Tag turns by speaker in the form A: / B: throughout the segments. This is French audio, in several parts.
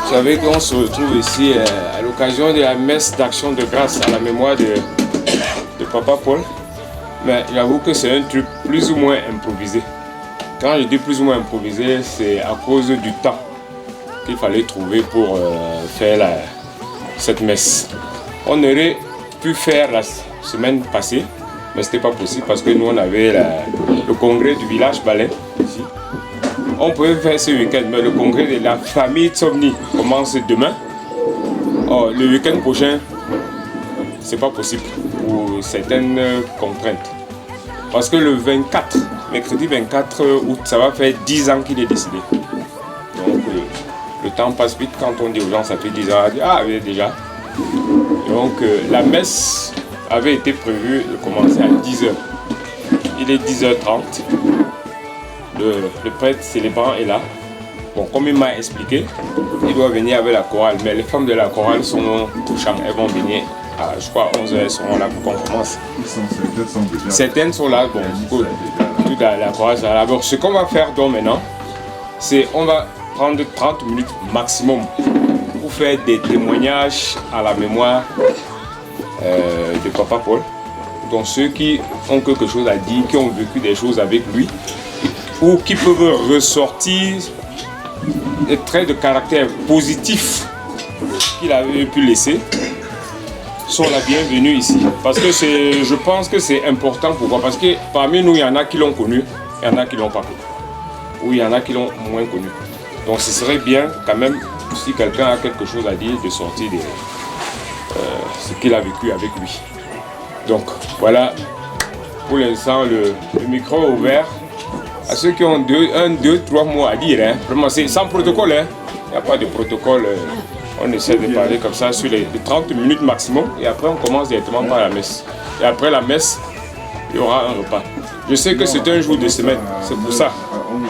A: Vous savez qu'on se retrouve ici à l'occasion de la messe d'action de grâce à la mémoire de Papa Paul. Mais j'avoue que c'est un truc plus ou moins improvisé. Quand je dis plus ou moins improvisé, c'est à cause du temps qu'il fallait trouver pour faire cette messe. On aurait pu faire la semaine passée, mais ce n'était pas possible parce que nous on avait le congrès du village Balais ici. On pouvait faire ce week-end, mais le congrès de la famille Tsomni commence demain. Oh, le week-end prochain, c'est pas possible pour certaines contraintes. Parce que le 24, mercredi 24 août, ça va faire 10 ans qu'il est décidé. Donc le temps passe vite quand on dit aux gens ça fait 10 ans. On dit, ah oui déjà. Donc la messe avait été prévue de commencer à 10h. Il est 10h30. Le prêtre célébrant est là. Bon, comme il m'a expliqué, il doit venir avec la chorale. Mais les femmes de la chorale sont au chant. Elles vont venir à, je crois, 11h, elles seront là pour qu'on commence. Certaines sont là, bon, toute la chorale sera là. Bon, ce qu'on va faire donc maintenant, c'est on va prendre 30 minutes maximum pour faire des témoignages à la mémoire de Papa Paul. Donc ceux qui ont quelque chose à dire, qui ont vécu des choses avec lui, ou qui peuvent ressortir des traits de caractère positifs qu'il avait pu laisser, sont la bienvenue ici. Parce que je pense que c'est important. Pourquoi? Parce que parmi nous, il y en a qui l'ont connu, il y en a qui ne l'ont pas connu. Ou il y en a qui l'ont moins connu. Donc ce serait bien quand même, si quelqu'un a quelque chose à dire, de sortir de ce qu'il a vécu avec lui. Donc voilà, pour l'instant, le micro est ouvert à ceux qui ont 1, 2, 3 mots à dire. Hein. Vraiment, c'est sans protocole. Hein. Il n'y a pas de protocole. On essaie de parler comme ça sur les 30 minutes maximum. Et après, on commence directement par la messe. Et après la messe, il y aura un repas. Je sais que c'est un jour de semaine. C'est pour ça.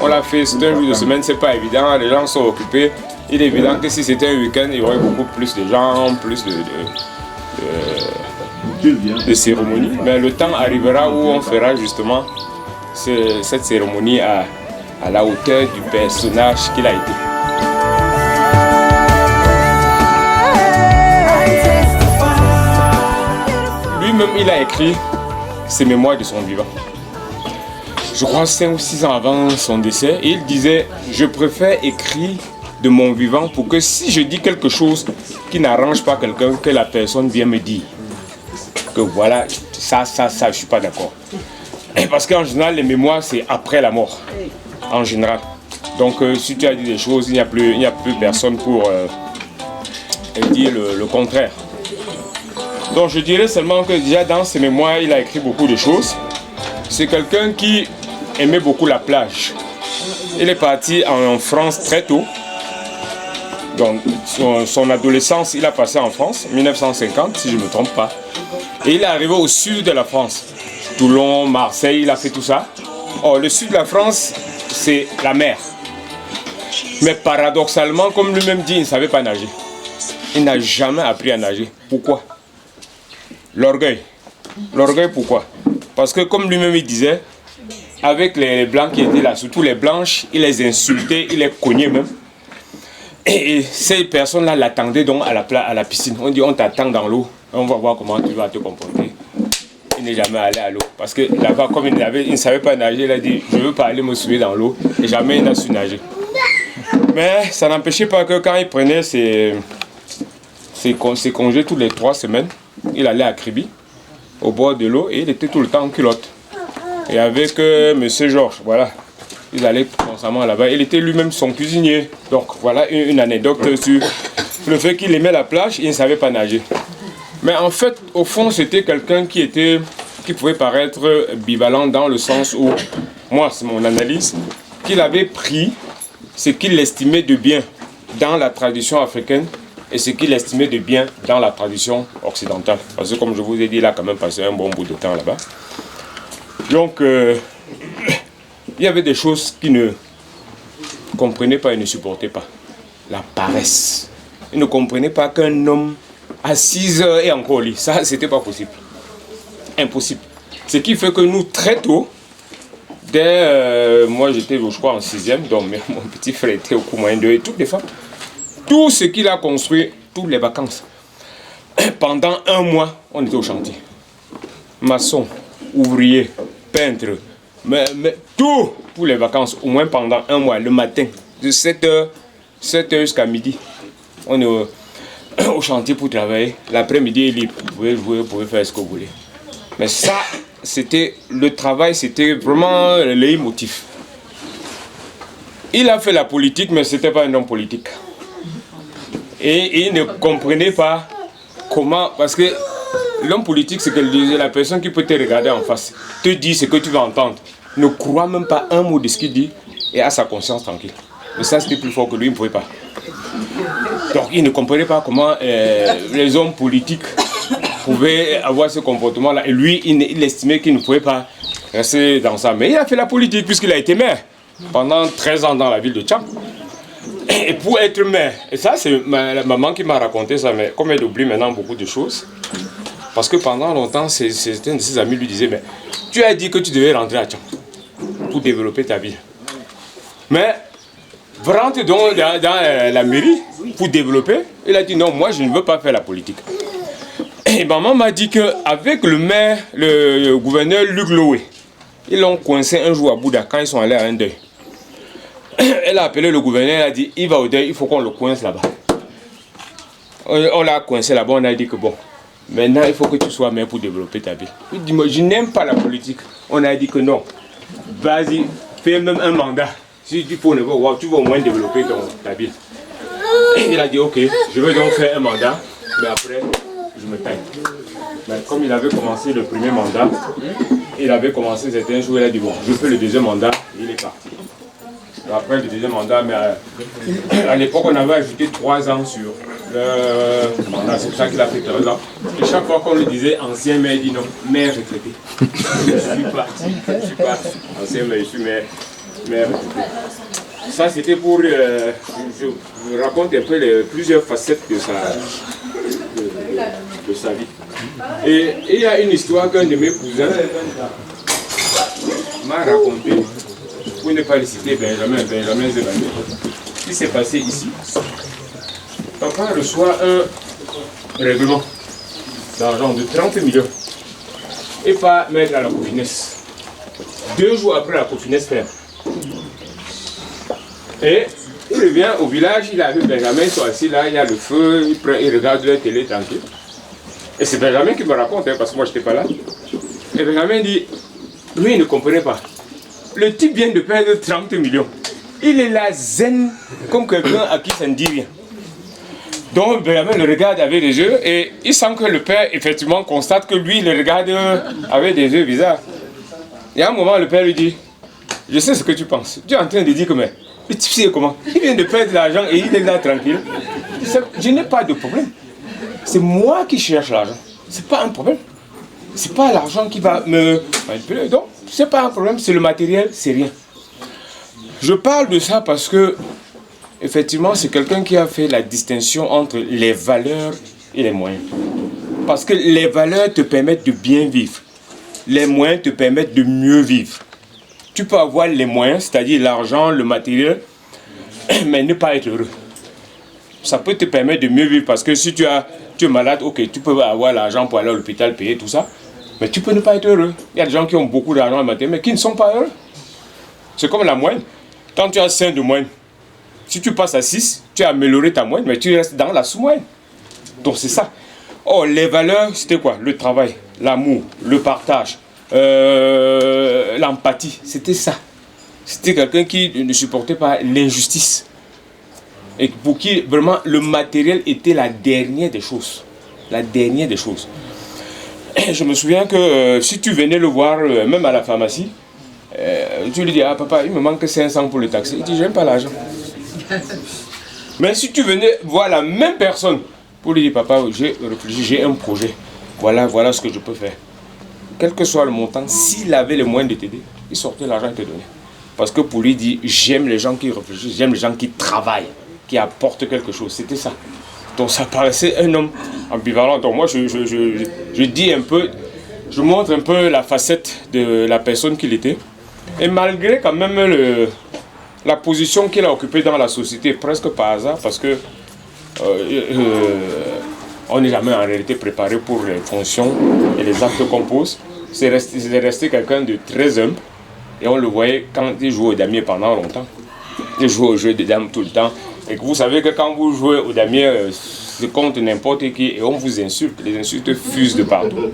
A: On l'a fait, c'est un jour de semaine. C'est pas évident. Les gens sont occupés. Il est évident que si c'était un week-end, il y aurait beaucoup plus de gens, plus de cérémonies. Mais le temps arrivera où on fera justement cette cérémonie à la hauteur du personnage qu'il a été. Lui-même, il a écrit ses mémoires de son vivant. Je crois 5 ou 6 ans avant son décès, et il disait « Je préfère écrire de mon vivant pour que si je dis quelque chose qui n'arrange pas quelqu'un, que la personne vienne me dire que voilà, ça, je ne suis pas d'accord. » Parce qu'en général, les mémoires, c'est après la mort, en général. Donc, si tu as dit des choses, il n'y a plus personne pour dire le contraire. Donc, je dirais seulement que déjà dans ses mémoires, il a écrit beaucoup de choses. C'est quelqu'un qui aimait beaucoup la plage. Il est parti en France très tôt. Donc, son adolescence, il a passé en France, 1950, si je ne me trompe pas. Et il est arrivé au sud de la France. Toulon, Marseille, il a fait tout ça. Or, le sud de la France, c'est la mer. Mais paradoxalement, comme lui-même dit, il ne savait pas nager. Il n'a jamais appris à nager. Pourquoi? L'orgueil. L'orgueil, pourquoi? Parce que comme lui-même il disait, avec les blancs qui étaient là, surtout les blanches, il les insultait, il les cognait même. Et ces personnes-là l'attendaient donc à la piscine. On dit, on t'attend dans l'eau, on va voir comment tu vas te comporter. Il n'est jamais allé à l'eau. Parce que là-bas, comme il ne savait pas nager, il a dit, je ne veux pas aller me souiller dans l'eau. Et jamais il n'a su nager. Mais ça n'empêchait pas que quand il prenait ses congés tous les 3 semaines, il allait à Kribi, au bord de l'eau, et il était tout le temps en culotte. Et avec Monsieur Georges, voilà, ils allaient constamment là-bas. Il était lui-même son cuisinier. Donc voilà une anecdote sur le fait qu'il aimait la plage, il ne savait pas nager. Mais en fait, au fond, c'était quelqu'un qui pouvait paraître bivalent dans le sens où, moi, c'est mon analyse, qu'il avait pris ce qu'il estimait de bien dans la tradition africaine et ce qu'il estimait de bien dans la tradition occidentale. Parce que comme je vous ai dit, il a quand même passé un bon bout de temps là-bas. Donc, il y avait des choses qu'il ne comprenait pas et ne supportait pas. La paresse. Il ne comprenait pas qu'un homme à 6 heures et encore au lit, ça, c'était pas possible. Impossible. Ce qui fait que nous, très tôt, dès moi j'étais, je crois, en 6e, donc mon petit frère était au cours moyen 2 et toutes les femmes. Tout ce qu'il a construit, toutes les vacances. Pendant un mois, on était au chantier. Maçon, ouvrier, peintre, mais tout pour les vacances, au moins pendant un mois, le matin, de 7h jusqu'à midi. On est au chantier pour travailler. L'après-midi est libre. Vous pouvez jouer, vous pouvez faire ce que vous voulez. Mais ça, c'était le travail, c'était vraiment le leitmotiv. Il a fait la politique, mais ce n'était pas un homme politique. Et il ne comprenait pas comment, parce que l'homme politique, c'est la personne qui peut te regarder en face, te dire ce que tu vas entendre, ne croit même pas un mot de ce qu'il dit et a sa conscience tranquille. Mais ça, c'était plus fort que lui, il ne pouvait pas. Donc, il ne comprenait pas comment les hommes politiques pouvaient avoir ce comportement-là. Et lui, il estimait qu'il ne pouvait pas rester dans ça. Mais il a fait la politique puisqu'il a été maire pendant 13 ans dans la ville de Tcham. Et pour être maire, et ça c'est la maman qui m'a raconté ça, mais comme elle oublie maintenant beaucoup de choses, parce que pendant longtemps, certains de ses amis lui disaient, mais tu as dit que tu devais rentrer à Tcham pour développer ta ville. Mais rentre donc dans la mairie pour développer. Il a dit non, moi je ne veux pas faire la politique. Et maman m'a dit qu'avec le maire, le gouverneur Luc Loé, ils l'ont coincé un jour à Bouddha quand ils sont allés à un deuil. Elle a appelé le gouverneur, elle a dit il va au deuil, il faut qu'on le coince là-bas. On l'a coincé là-bas, on a dit que bon, maintenant il faut que tu sois maire pour développer ta ville. Il dit moi je n'aime pas la politique. On a dit que non, vas-y, fais même un mandat. Si tu peux, tu vas au moins développer ta ville. Et il a dit ok, je vais donc faire un mandat, mais après je me taille. Mais comme il avait commencé le premier mandat, il avait commencé certains jours, il a dit bon, je fais le deuxième mandat, et il est parti. Après le deuxième mandat, mais à l'époque on avait ajouté 3 ans sur le mandat, c'est pour ça qu'il a fait 3 ans. Et chaque fois qu'on lui disait ancien maire, il dit non, maire retraité. Je suis pas ancien maire, je suis maire retraité. Ça c'était pour, je raconte un peu plusieurs facettes de sa vie. Et il y a une histoire qu'un de mes cousins m'a raconté. Pour ne pas le citer, Benjamin Zébani. Ce qui s'est passé ici. Papa reçoit un règlement d'argent de 30 millions et pas mettre à la Cofinès. 2 jours après, la Cofinès ferme. Et il revient au village, il a vu Benjamin, ils sont assis là, il y a le feu, il regarde la télé tranquille. Et c'est Benjamin qui me raconte, parce que moi je n'étais pas là. Et Benjamin dit, lui il ne comprenait pas. Le type vient de perdre 30 millions. Il est là zen, comme quelqu'un à qui ça ne dit rien. Donc Benjamin le regarde avec des yeux et il sent que le père effectivement constate que lui il le regarde avec des yeux bizarres. Et à un moment le père lui dit, je sais ce que tu penses. Tu es en train de dire que mais le type c'est comment? Il vient de perdre de l'argent et il est là tranquille. Je n'ai pas de problème. C'est moi qui cherche l'argent. C'est pas un problème. C'est pas l'argent qui va me manipuler. Donc, c'est pas un problème, c'est le matériel, c'est rien. Je parle de ça parce que, effectivement, c'est quelqu'un qui a fait la distinction entre les valeurs et les moyens. Parce que les valeurs te permettent de bien vivre. Les moyens te permettent de mieux vivre. Tu peux avoir les moyens, c'est-à-dire l'argent, le matériel, mais ne pas être heureux. Ça peut te permettre de mieux vivre parce que si tu es malade, ok, tu peux avoir l'argent pour aller à l'hôpital, payer tout ça. Mais tu peux ne pas être heureux. Il y a des gens qui ont beaucoup d'argent le matin, mais qui ne sont pas heureux. C'est comme la moyenne. Quand tu as 5 de moyenne, si tu passes à 6, tu as amélioré ta moyenne, mais tu restes dans la sous-moyenne. Donc c'est ça. Oh, les valeurs, c'était quoi? Le travail, l'amour, le partage, l'empathie. C'était ça. C'était quelqu'un qui ne supportait pas l'injustice. Et pour qui, vraiment, le matériel était la dernière des choses. La dernière des choses. Je me souviens que si tu venais le voir, même à la pharmacie, tu lui dis, ah papa, il me manque 500 pour le taxi. Il dit, j'aime pas l'argent. Mais si tu venais voir la même personne, pour lui dire, papa, j'ai réfléchi, j'ai un projet. Voilà ce que je peux faire. Quel que soit le montant, s'il avait les moyens de t'aider, il sortait l'argent et te donnait. Parce que pour lui dire, j'aime les gens qui réfléchissent, j'aime les gens qui travaillent, qui apportent quelque chose. C'était ça. Donc ça paraissait un homme ambivalent. Donc moi je dis un peu, je montre un peu la facette de la personne qu'il était. Et malgré quand même la position qu'il a occupée dans la société, presque par hasard, parce que on n'est jamais en réalité préparé pour les fonctions et les actes qu'on pose. C'est resté quelqu'un de très humble. Et on le voyait quand il jouait au damier pendant longtemps. Il jouait au jeu de dames tout le temps. Et que vous savez que quand vous jouez au damier, c'est contre n'importe qui et on vous insulte. Les insultes fusent de partout.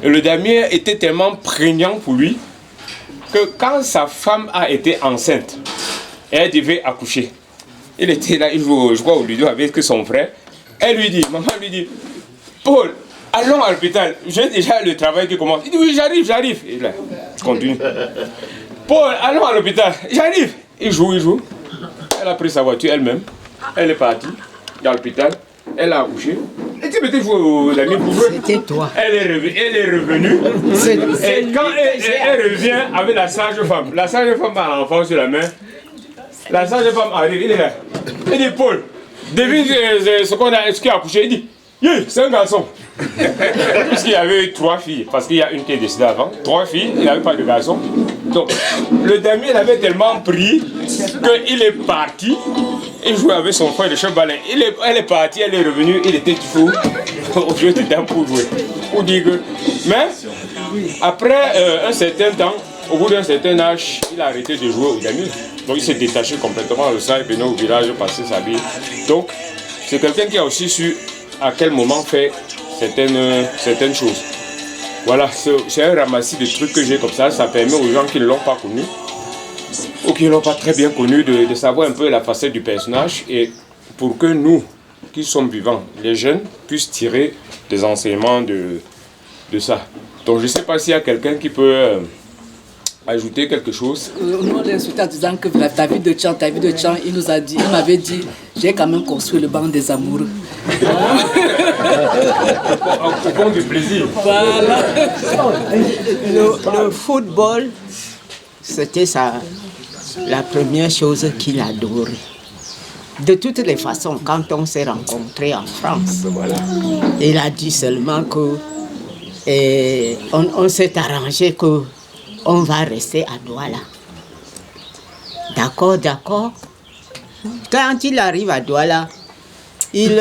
A: Et le damier était tellement prégnant pour lui que quand sa femme a été enceinte et elle devait accoucher, il était là, il jouait, je crois, au ludo avec son frère. Elle lui dit, maman lui dit, Paul, allons à l'hôpital, j'ai déjà le travail qui commence. Il dit, oui, j'arrive. Et là, je continue. Paul, allons à l'hôpital, j'arrive. Il joue. Elle a pris sa voiture elle-même. Elle est partie dans l'hôpital. Elle a accouché. Elle dit, mais tu joues au damier pour jouer.
B: C'était toi.
A: Elle est revenue. Et quand elle revient avec la sage-femme a l'enfant sur la main. La sage-femme arrive, il est là. Il dit, Paul, devine ce qui a accouché. Il dit, c'est un garçon. Puisqu'il y avait eu 3 filles, parce qu'il y a une qui est décédée avant, 3 filles, il n'avait pas de garçon. Donc, le damier l'avait tellement pris qu'il est parti. Il jouait avec son frère de chevalet. Elle est partie, elle est revenue, il était fou au jeu de dames pour jouer. Pour dire que. Mais, après un certain temps, au bout d'un certain âge, il a arrêté de jouer au damier. Donc, il s'est détaché complètement de ça, il venait au village passer sa vie. Donc, c'est quelqu'un qui a aussi su à quel moment faire certaines choses. Voilà, c'est un ramassis de trucs que j'ai comme ça. Ça permet aux gens qui ne l'ont pas connu ou qui ne l'ont pas très bien connu de savoir un peu la facette du personnage et pour que nous, qui sommes vivants, les jeunes, puissent tirer des enseignements de ça. Donc je ne sais pas s'il y a quelqu'un qui peut ajouter quelque chose.
B: Nous, on l'insultait en disant que ta vie de chant, il m'avait dit, j'ai quand même construit le banc des amoureux.
A: Au fond du plaisir.
B: Voilà.
C: Le football, c'était la première chose qu'il adorait. De toutes les façons, quand on s'est rencontrés en France, il a dit seulement que on s'est arrangé qu'on va rester à Douala. D'accord. Quand il arrive à Douala, il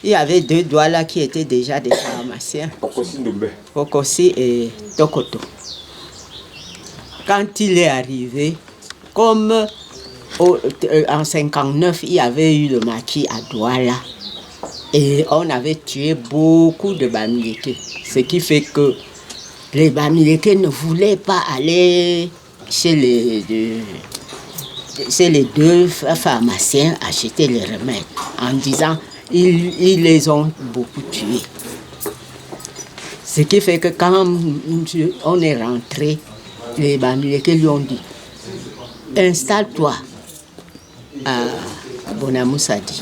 C: y avait 2 Douala qui étaient déjà des pharmaciens. Pokossi et Tokoto. Quand il est arrivé, comme en 59, il y avait eu le maquis à Douala. Et on avait tué beaucoup de Bamileke. Ce qui fait que les Bamileke ne voulaient pas aller chez les 2 pharmaciens acheter les remèdes en disant ils les ont beaucoup tués. Ce qui fait que quand on est rentré, les Bamileke lui ont dit installe-toi à Bonamoussadi.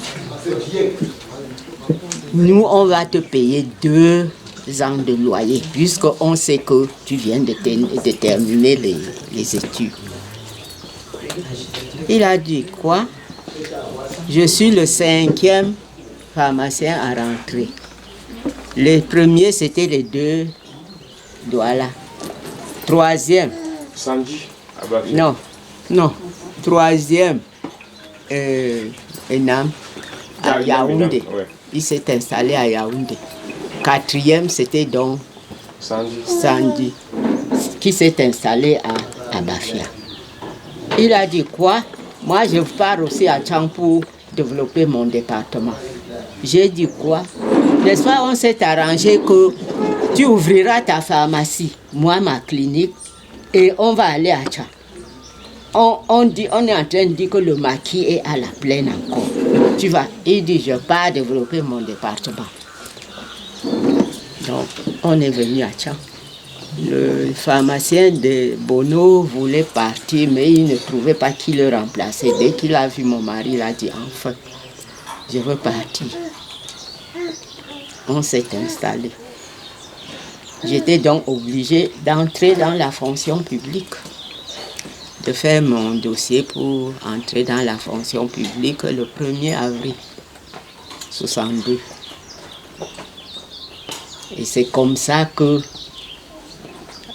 C: Nous, on va te payer 2 ans de loyer, puisqu'on sait que tu viens de terminer les études. Il a dit quoi? Je suis le 5e pharmacien à rentrer. Les premiers, c'était les 2 Douala. 3e.
A: Sanji.
C: Non. 3e, Enam, à Yaoundé.
A: Ouais.
C: Il s'est installé à Yaoundé. 4e, c'était donc Sanji, qui s'est installé à Bafia. Il a dit quoi? Moi, je pars aussi à Tchang pour développer mon département. J'ai dit quoi? N'est-ce pas, on s'est arrangé que tu ouvriras ta pharmacie, moi ma clinique, et on va aller à Tchang. On est en train de dire que le maquis est à la plaine encore. Tu vas. Il dit, je pars développer mon département. Donc, on est venu à Tchang. Le pharmacien de Bono voulait partir, mais il ne trouvait pas qui le remplaçait. Dès qu'il a vu mon mari, il a dit, enfin, je veux partir. On s'est installé. J'étais donc obligée d'entrer dans la fonction publique, de faire mon dossier pour entrer dans la fonction publique le 1er avril 62. Et c'est comme ça que,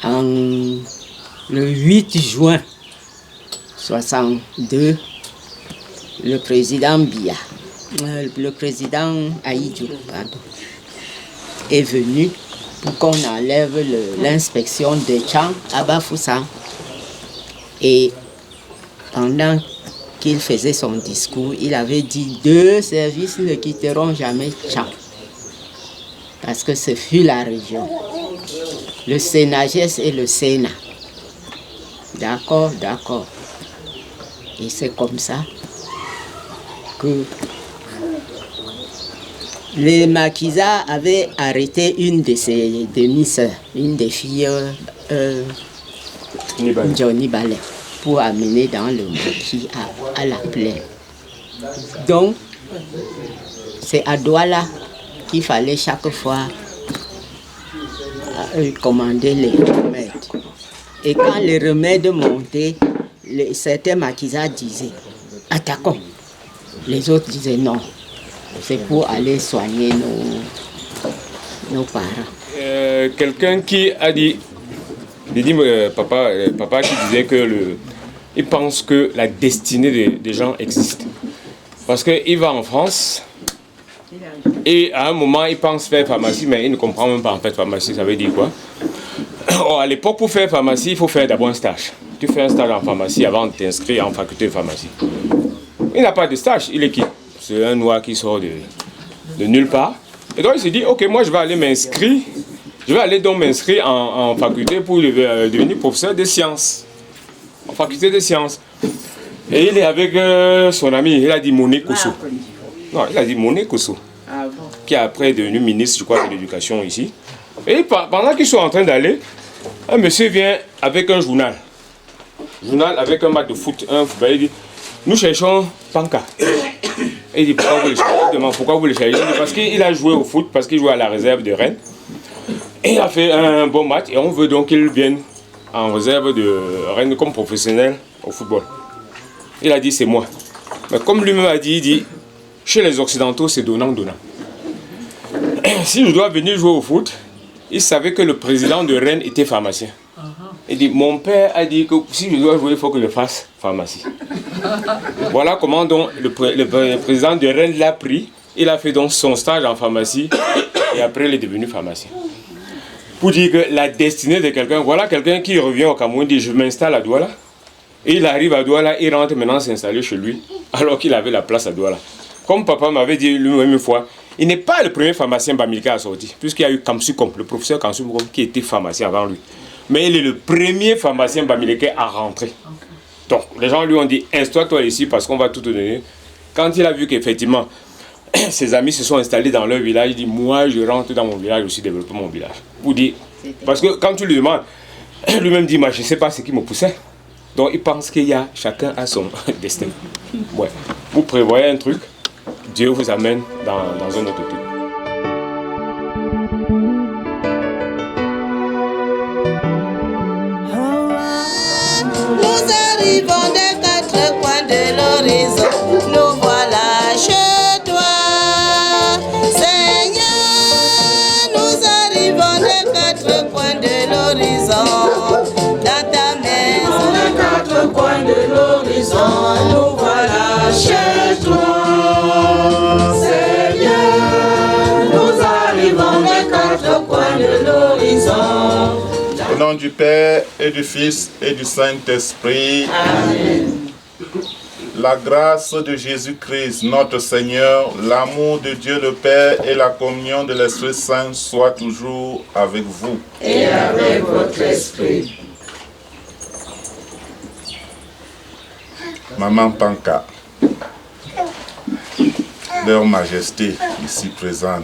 C: le 8 juin 62, le président Biya le président Aïdjo, pardon, est venu pour qu'on enlève l'inspection des champs à Bafoussam. Et pendant qu'il faisait son discours, il avait dit 2 services ne quitteront jamais Tcham. Parce que ce fut la région. Le Sénagès et le Sénat. D'accord, d'accord. Et c'est comme ça que les maquisards avaient arrêté une de ses demi-sœurs, une des filles Johnny Ballet, pour amener dans le maquis à la plaine. Donc, c'est à Douala qu'il fallait chaque fois commander les remèdes. Et quand les remèdes montaient, certains maquisards disaient « attaquons ». Les autres disaient « non ». C'est pour aller soigner nos parents.
A: Quelqu'un qui a dit, papa qui disait que il pense que la destinée des gens existe. Parce qu'il va en France et à un moment il pense faire pharmacie, mais il ne comprend même pas en fait pharmacie, ça veut dire quoi. Or, à l'époque, pour faire pharmacie, il faut faire d'abord un stage. Tu fais un stage en pharmacie avant de t'inscrire en faculté de pharmacie. Il n'a pas de stage, il est qui? C'est un noir qui sort de nulle part. Et donc il se dit, ok, moi je vais aller m'inscrire. Je vais aller donc m'inscrire en faculté pour devenir professeur de sciences. En faculté de sciences. Et il est avec son ami, il a dit Moné Kosso. Non, il a dit Moné Kosso. Qui est après devenu ministre, je crois, de l'éducation ici. Et pendant qu'ils sont en train d'aller, un monsieur vient avec un journal. Journal avec un match de foot. Il dit, nous cherchons Panka. Et il dit, pourquoi vous le cherchez? Il demande, pourquoi vous le cherchez? Parce qu'il a joué au foot, parce qu'il jouait à la réserve de Rennes. Et il a fait un bon match et on veut donc qu'il vienne en réserve de Rennes comme professionnel au football. Il a dit, c'est moi. Mais comme lui-même a dit, il dit, chez les Occidentaux, c'est donnant-donnant. Si je dois venir jouer au foot, il savait que le président de Rennes était pharmacien. Il dit, mon père a dit que si je dois jouer, il faut que je fasse pharmacie. Voilà comment donc le président de Rennes l'a pris. Il a fait donc son stage en pharmacie et après il est devenu pharmacien. Pour dire que la destinée de quelqu'un, voilà quelqu'un qui revient au Cameroun, dit je m'installe à Douala. Et il arrive à Douala, il rentre maintenant s'installer chez lui, alors qu'il avait la place à Douala. Comme papa m'avait dit lui-même une fois, il n'est pas le premier pharmacien bamileke à sortir, puisqu'il y a eu Kamsukom, le professeur Kamsukom qui était pharmacien avant lui. Mais il est le premier pharmacien bamileke à rentrer. Donc les gens lui ont dit, installe-toi ici parce qu'on va tout te donner. Quand il a vu qu'effectivement, ses amis se sont installés dans leur village, il dit, moi je rentre dans mon village, aussi développer mon village. Vous dites, parce que quand tu lui demandes, lui-même dit, moi je ne sais pas ce qui me poussait. Donc il pense qu'il y a chacun à son destin. Ouais. Vous prévoyez un truc, Dieu vous amène dans un autre truc.
D: Nous arrivons des 4 coins de l'horizon, nous voilà chez toi. Seigneur, nous arrivons des 4 coins de l'horizon, dans ta maison. Des 4 coins de l'horizon, nous voilà chez toi. Seigneur, nous arrivons des 4 coins de l'horizon.
E: Au nom du Père et du Fils et du Saint-Esprit.
D: Amen.
E: La grâce de Jésus-Christ, notre Seigneur, l'amour de Dieu le Père et la communion de l'Esprit Saint soient toujours avec vous.
D: Et avec votre esprit.
E: Maman Panka, leur Majesté ici présente,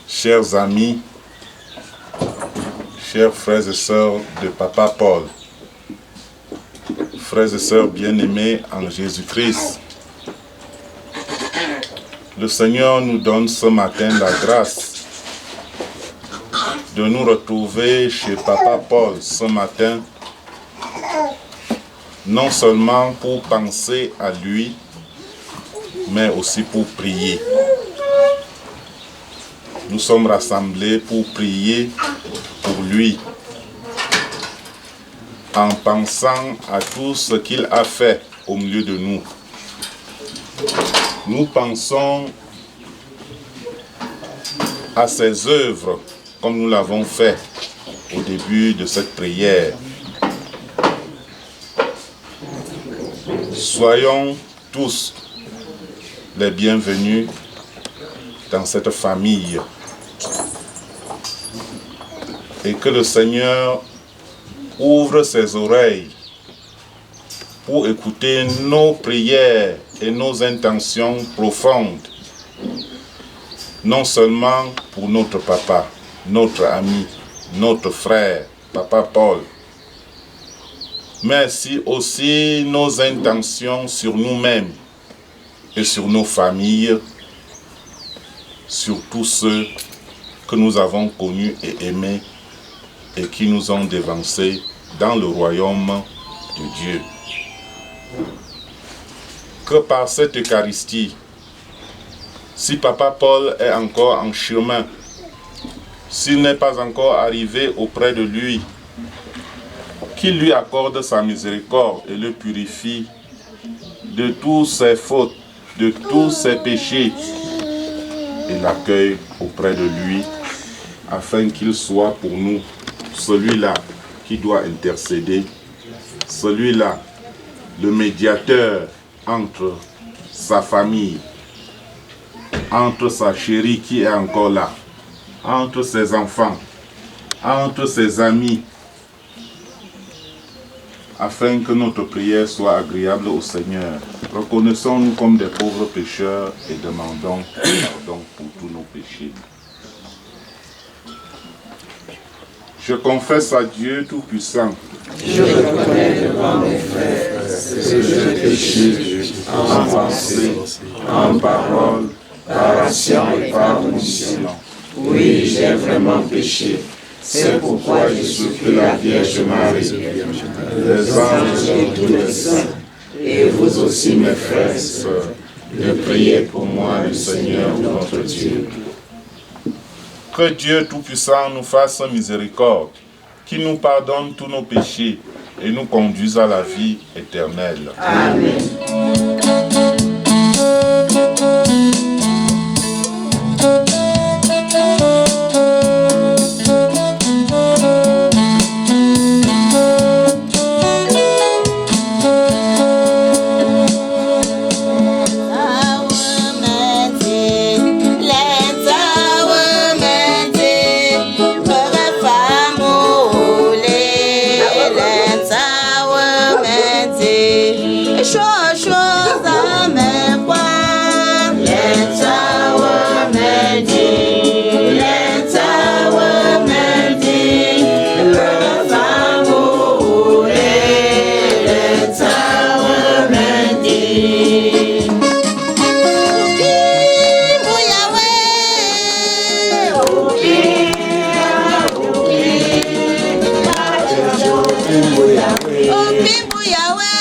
E: chers amis, chers frères et sœurs de Papa Paul, frères et sœurs bien-aimés en Jésus-Christ, le Seigneur nous donne ce matin la grâce de nous retrouver chez Papa Paul ce matin, non seulement pour penser à lui, mais aussi pour prier. Nous sommes rassemblés pour prier pour lui. en pensant à tout ce qu'il a fait au milieu de nous. Nous pensons à ses œuvres comme nous l'avons fait au début de cette prière. Soyons tous les bienvenus dans cette famille et que le Seigneur ouvre ses oreilles pour écouter nos prières et nos intentions profondes, non seulement pour notre papa, notre ami, notre frère, Papa Paul, mais aussi nos intentions sur nous-mêmes et sur nos familles, sur tous ceux que nous avons connus et aimés et qui nous ont dévancés dans le royaume de Dieu. Que par cette Eucharistie, si Papa Paul est encore en chemin, s'il n'est pas encore arrivé auprès de lui, qu'il lui accorde sa miséricorde et le purifie de toutes ses fautes, de tous ses péchés, et l'accueille auprès de lui, afin qu'il soit pour nous celui-là qui doit intercéder, celui-là, le médiateur entre sa famille, entre sa chérie qui est encore là, entre ses enfants, entre ses amis, afin que notre prière soit agréable au Seigneur. Reconnaissons-nous comme des pauvres pécheurs et demandons pardon pour tous nos péchés. Je confesse à Dieu Tout-Puissant.
F: Je reconnais devant mes frères que j'ai péché en pensée, en parole, par action et par omission. Oui, j'ai vraiment péché. C'est pourquoi je supplie la Vierge Marie, les anges et tous les saints, et vous aussi mes frères et sœurs, de prier pour moi le Seigneur notre Dieu.
E: Que Dieu Tout-Puissant nous fasse miséricorde, qu'il nous pardonne tous nos péchés et nous conduise à la vie éternelle.
F: Amen.
D: Upimbu Yahweh.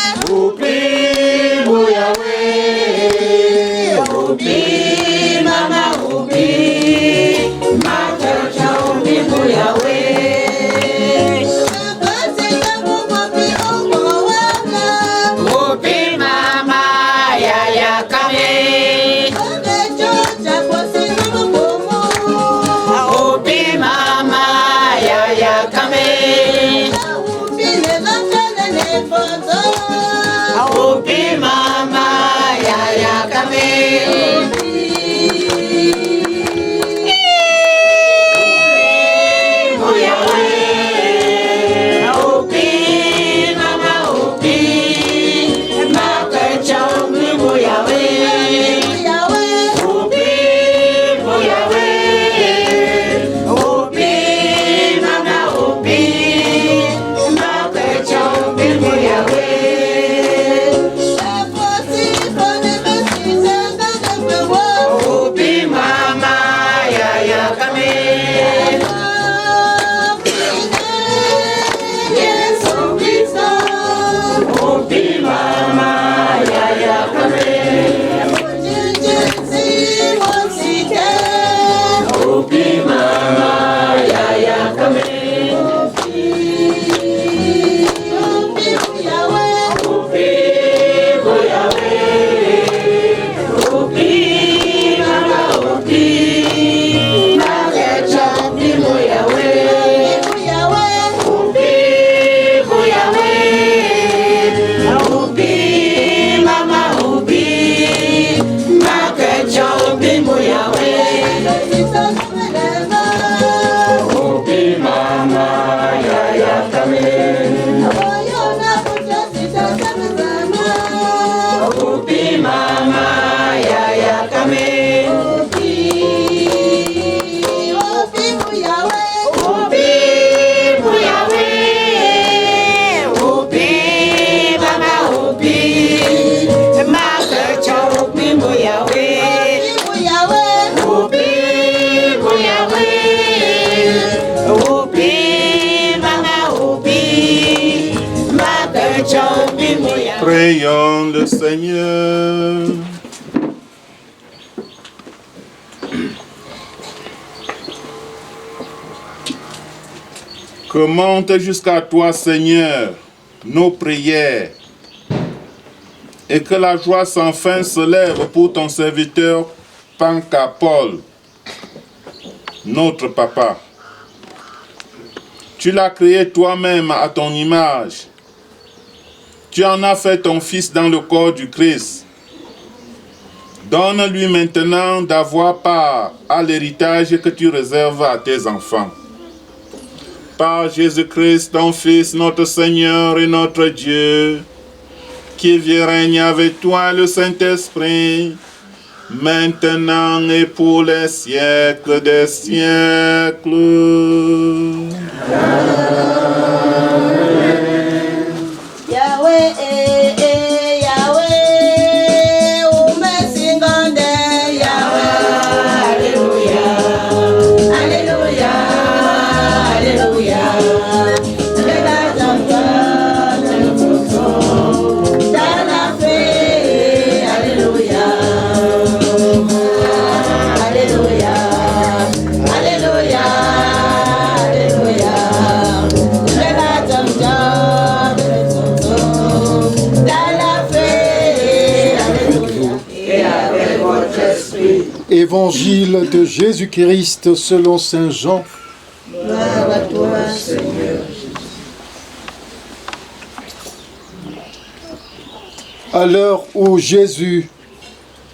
E: Prions le Seigneur. Que montent jusqu'à toi, Seigneur, nos prières, et que la joie sans fin se lève pour ton serviteur Panka Paul, notre papa. Tu l'as créé toi-même à ton image. Tu en as fait ton fils dans le corps du Christ. Donne-lui maintenant d'avoir part à l'héritage que tu réserves à tes enfants. Par Jésus-Christ, ton Fils, notre Seigneur et notre Dieu, qui vit et règne avec toi le Saint-Esprit, maintenant et pour les siècles des siècles.
D: Yahweh, Yahweh, umesingande, Yahweh, Alléluia, Alléluia, Alléluia.
G: Évangile de Jésus-Christ selon saint Jean.
D: Gloire à toi, Seigneur.
G: À l'heure où Jésus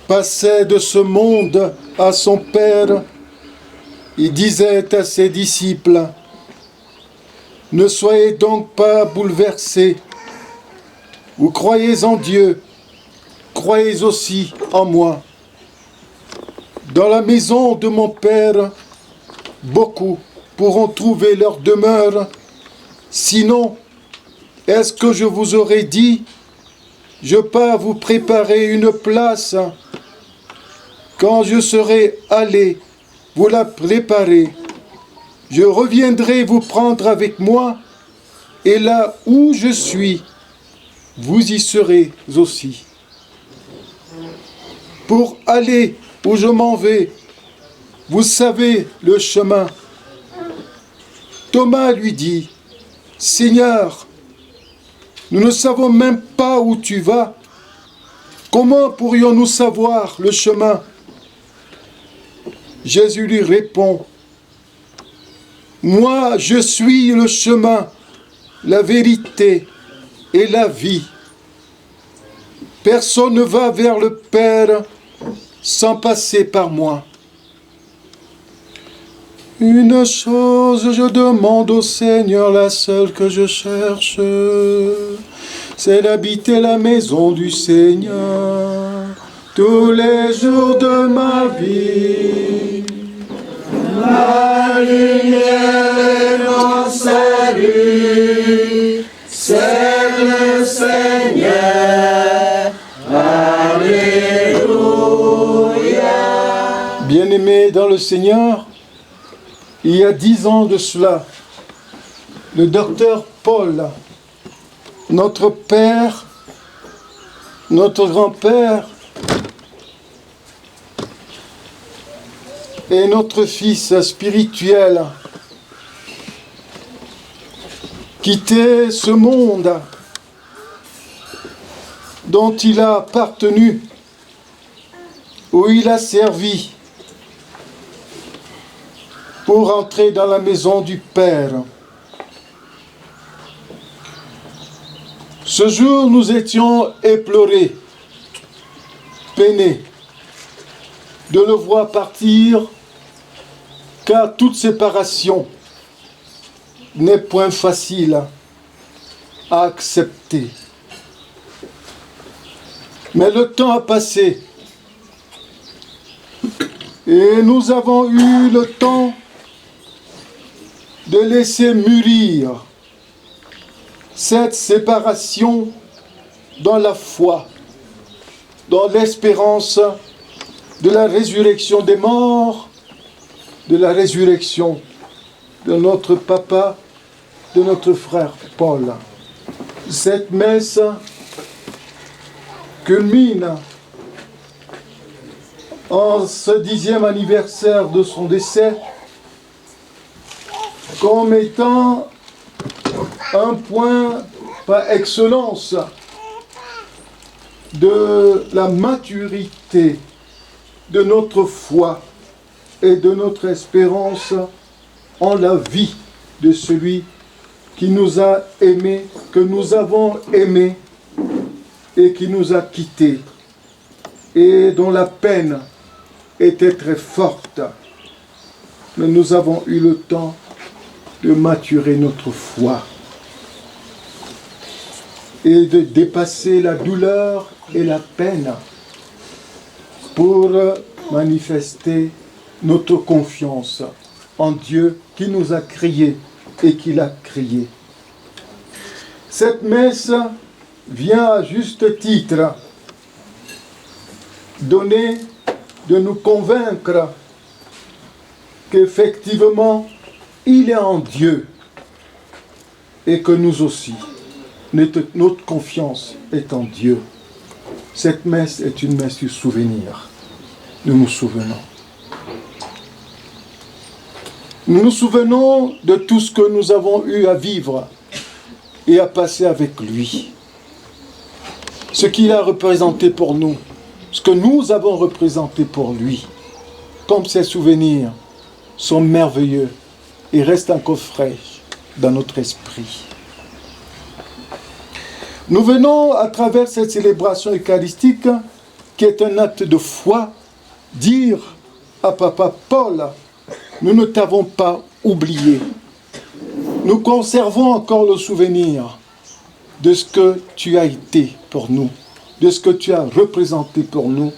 G: passait de ce monde à son Père, il disait à ses disciples, « Ne soyez donc pas bouleversés. Vous croyez en Dieu, croyez aussi en moi. Dans la maison de mon Père, beaucoup pourront trouver leur demeure. Sinon, est-ce que je vous aurais dit, je pars vous préparer une place. Quand je serai allé vous la préparer, je reviendrai vous prendre avec moi, et là où je suis, vous y serez aussi. Pour aller où je m'en vais, vous savez le chemin. » Thomas lui dit, « Seigneur, nous ne savons même pas où tu vas. Comment pourrions-nous savoir le chemin ?» Jésus lui répond, « Moi, je suis le chemin, la vérité et la vie. Personne ne va vers le Père sans passer par moi. Une chose je demande au Seigneur, la seule que je cherche, c'est d'habiter la maison du Seigneur tous les jours de ma vie. La lumière est mon salut, c'est le Seigneur. Alléluia. Bien-aimés dans le Seigneur, il y a 10 ans de cela, le docteur Paul, notre père, notre grand-père et notre fils spirituel quittait ce monde dont il a appartenu, où il a servi, pour entrer dans la maison du Père. Ce jour, nous étions éplorés, peinés de le voir partir, car toute séparation n'est point facile à accepter. Mais le temps a passé et nous avons eu le temps de laisser mûrir cette séparation dans la foi, dans l'espérance de la résurrection des morts, de la résurrection de notre papa, de notre frère Paul. Cette messe culmine en ce 10e anniversaire de son décès comme étant un point par excellence de la maturité de notre foi et de notre espérance en la vie de celui qui nous a aimés, que nous avons aimés et qui nous a quittés, et dont la peine était très forte. Mais nous avons eu le temps de maturer notre foi et de dépasser la douleur et la peine pour manifester notre confiance en Dieu qui nous a crié et qui l'a crié. Cette messe vient à juste titre donner de nous convaincre qu'effectivement il est en Dieu et que nous aussi, notre confiance est en Dieu. Cette messe est une messe du souvenir. Nous nous souvenons. Nous nous souvenons de tout ce que nous avons eu à vivre et à passer avec lui. Ce qu'il a représenté pour nous, ce que nous avons représenté pour lui. Comme ces souvenirs sont merveilleux et restent encore frais dans notre esprit. Nous venons à travers cette célébration eucharistique, qui est un acte de foi, dire à Papa Paul, nous ne t'avons pas oublié. Nous conservons encore le souvenir de ce que tu as été pour nous, de ce que tu as représenté pour nous,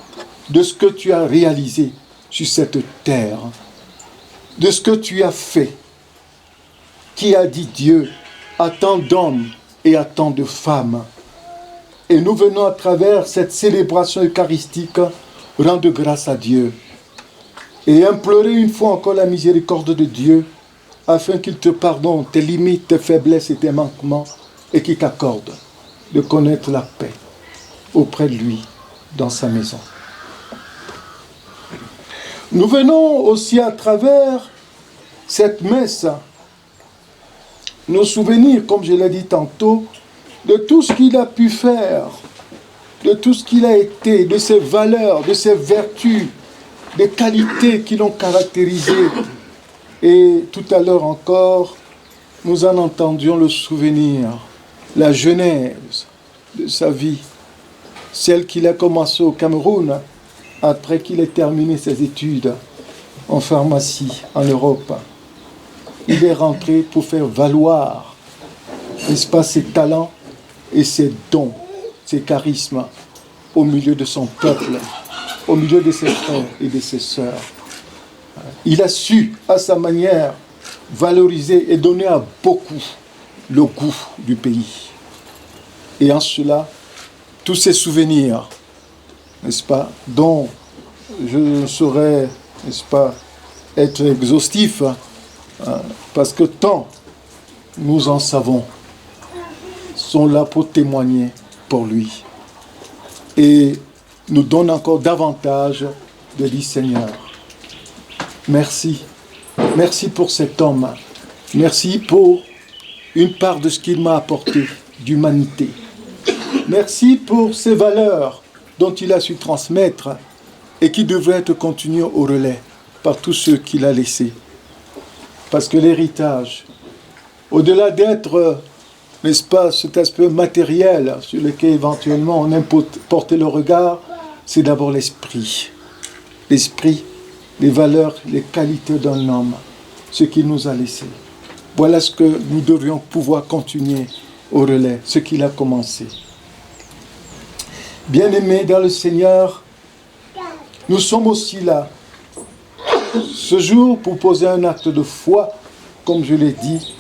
G: de ce que tu as réalisé sur cette terre, de ce que tu as fait. Qui a dit Dieu à tant d'hommes et à tant de femmes. Et nous venons à travers cette célébration eucharistique rendre grâce à Dieu et implorer une fois encore la miséricorde de Dieu afin qu'il te pardonne tes limites, tes faiblesses et tes manquements et qu'il t'accorde de connaître la paix auprès de lui dans sa maison. Nous venons aussi à travers cette messe nos souvenirs, comme je l'ai dit tantôt, de tout ce qu'il a pu faire, de tout ce qu'il a été, de ses valeurs, de ses vertus, des qualités qui l'ont caractérisé. Et tout à l'heure encore, nous en entendions le souvenir, la genèse de sa vie, celle qu'il a commencée au Cameroun, après qu'il ait terminé ses études en pharmacie en Europe. Il est rentré pour faire valoir, n'est-ce pas, ses talents et ses dons, ses charismes au milieu de son peuple, au milieu de ses frères et de ses sœurs. Il a su, à sa manière, valoriser et donner à beaucoup le goût du pays. Et en cela, tous ces souvenirs, n'est-ce pas, dont je ne saurais, n'est-ce pas, être exhaustif, parce que tant nous en savons, sont là pour témoigner pour lui. Et nous donnent encore davantage de dire Seigneur, merci. Merci pour cet homme. Merci pour une part de ce qu'il m'a apporté d'humanité. Merci pour ces valeurs dont il a su transmettre et qui devraient être continuées au relais par tous ceux qu'il a laissés. Parce que l'héritage, au-delà d'être, n'est-ce pas, cet aspect matériel sur lequel éventuellement on aime porter le regard, c'est d'abord l'esprit. L'esprit, les valeurs, les qualités d'un homme, ce qu'il nous a laissé. Voilà ce que nous devrions pouvoir continuer au relais, ce qu'il a commencé. Bien-aimés dans le Seigneur, nous sommes aussi là, ce jour, pour poser un acte de foi, comme je l'ai dit,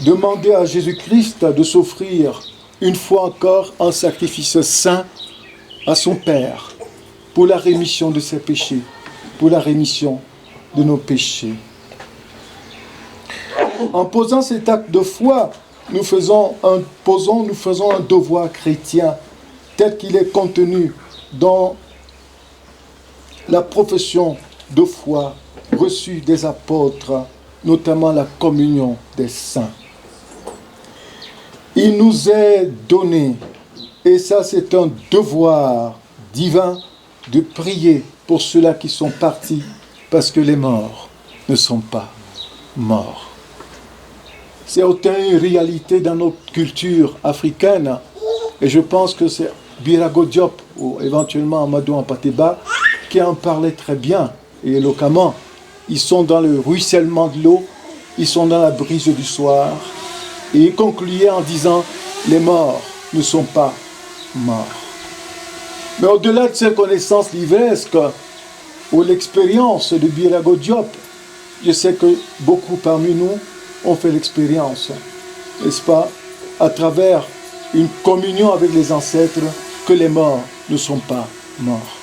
G: demander à Jésus-Christ de s'offrir une fois encore un sacrifice saint à son Père pour la rémission de ses péchés, pour la rémission de nos péchés. En posant cet acte de foi, nous faisons un devoir chrétien tel qu'il est contenu dans la profession de foi reçue des apôtres, notamment la communion des saints. Il nous est donné, et ça c'est un devoir divin, de prier pour ceux-là qui sont partis, parce que les morts ne sont pas morts. C'est autant une réalité dans notre culture africaine, et je pense que c'est Birago Diop ou éventuellement Amadou Ampateba qui en parlait très bien et éloquemment. Ils sont dans le ruissellement de l'eau, ils sont dans la brise du soir, et il concluait en disant « les morts ne sont pas morts ». Mais au-delà de ces connaissances livresques ou l'expérience de Birago Diop, je sais que beaucoup parmi nous ont fait l'expérience, n'est-ce pas, à travers une communion avec les ancêtres, que les morts ne sont pas morts.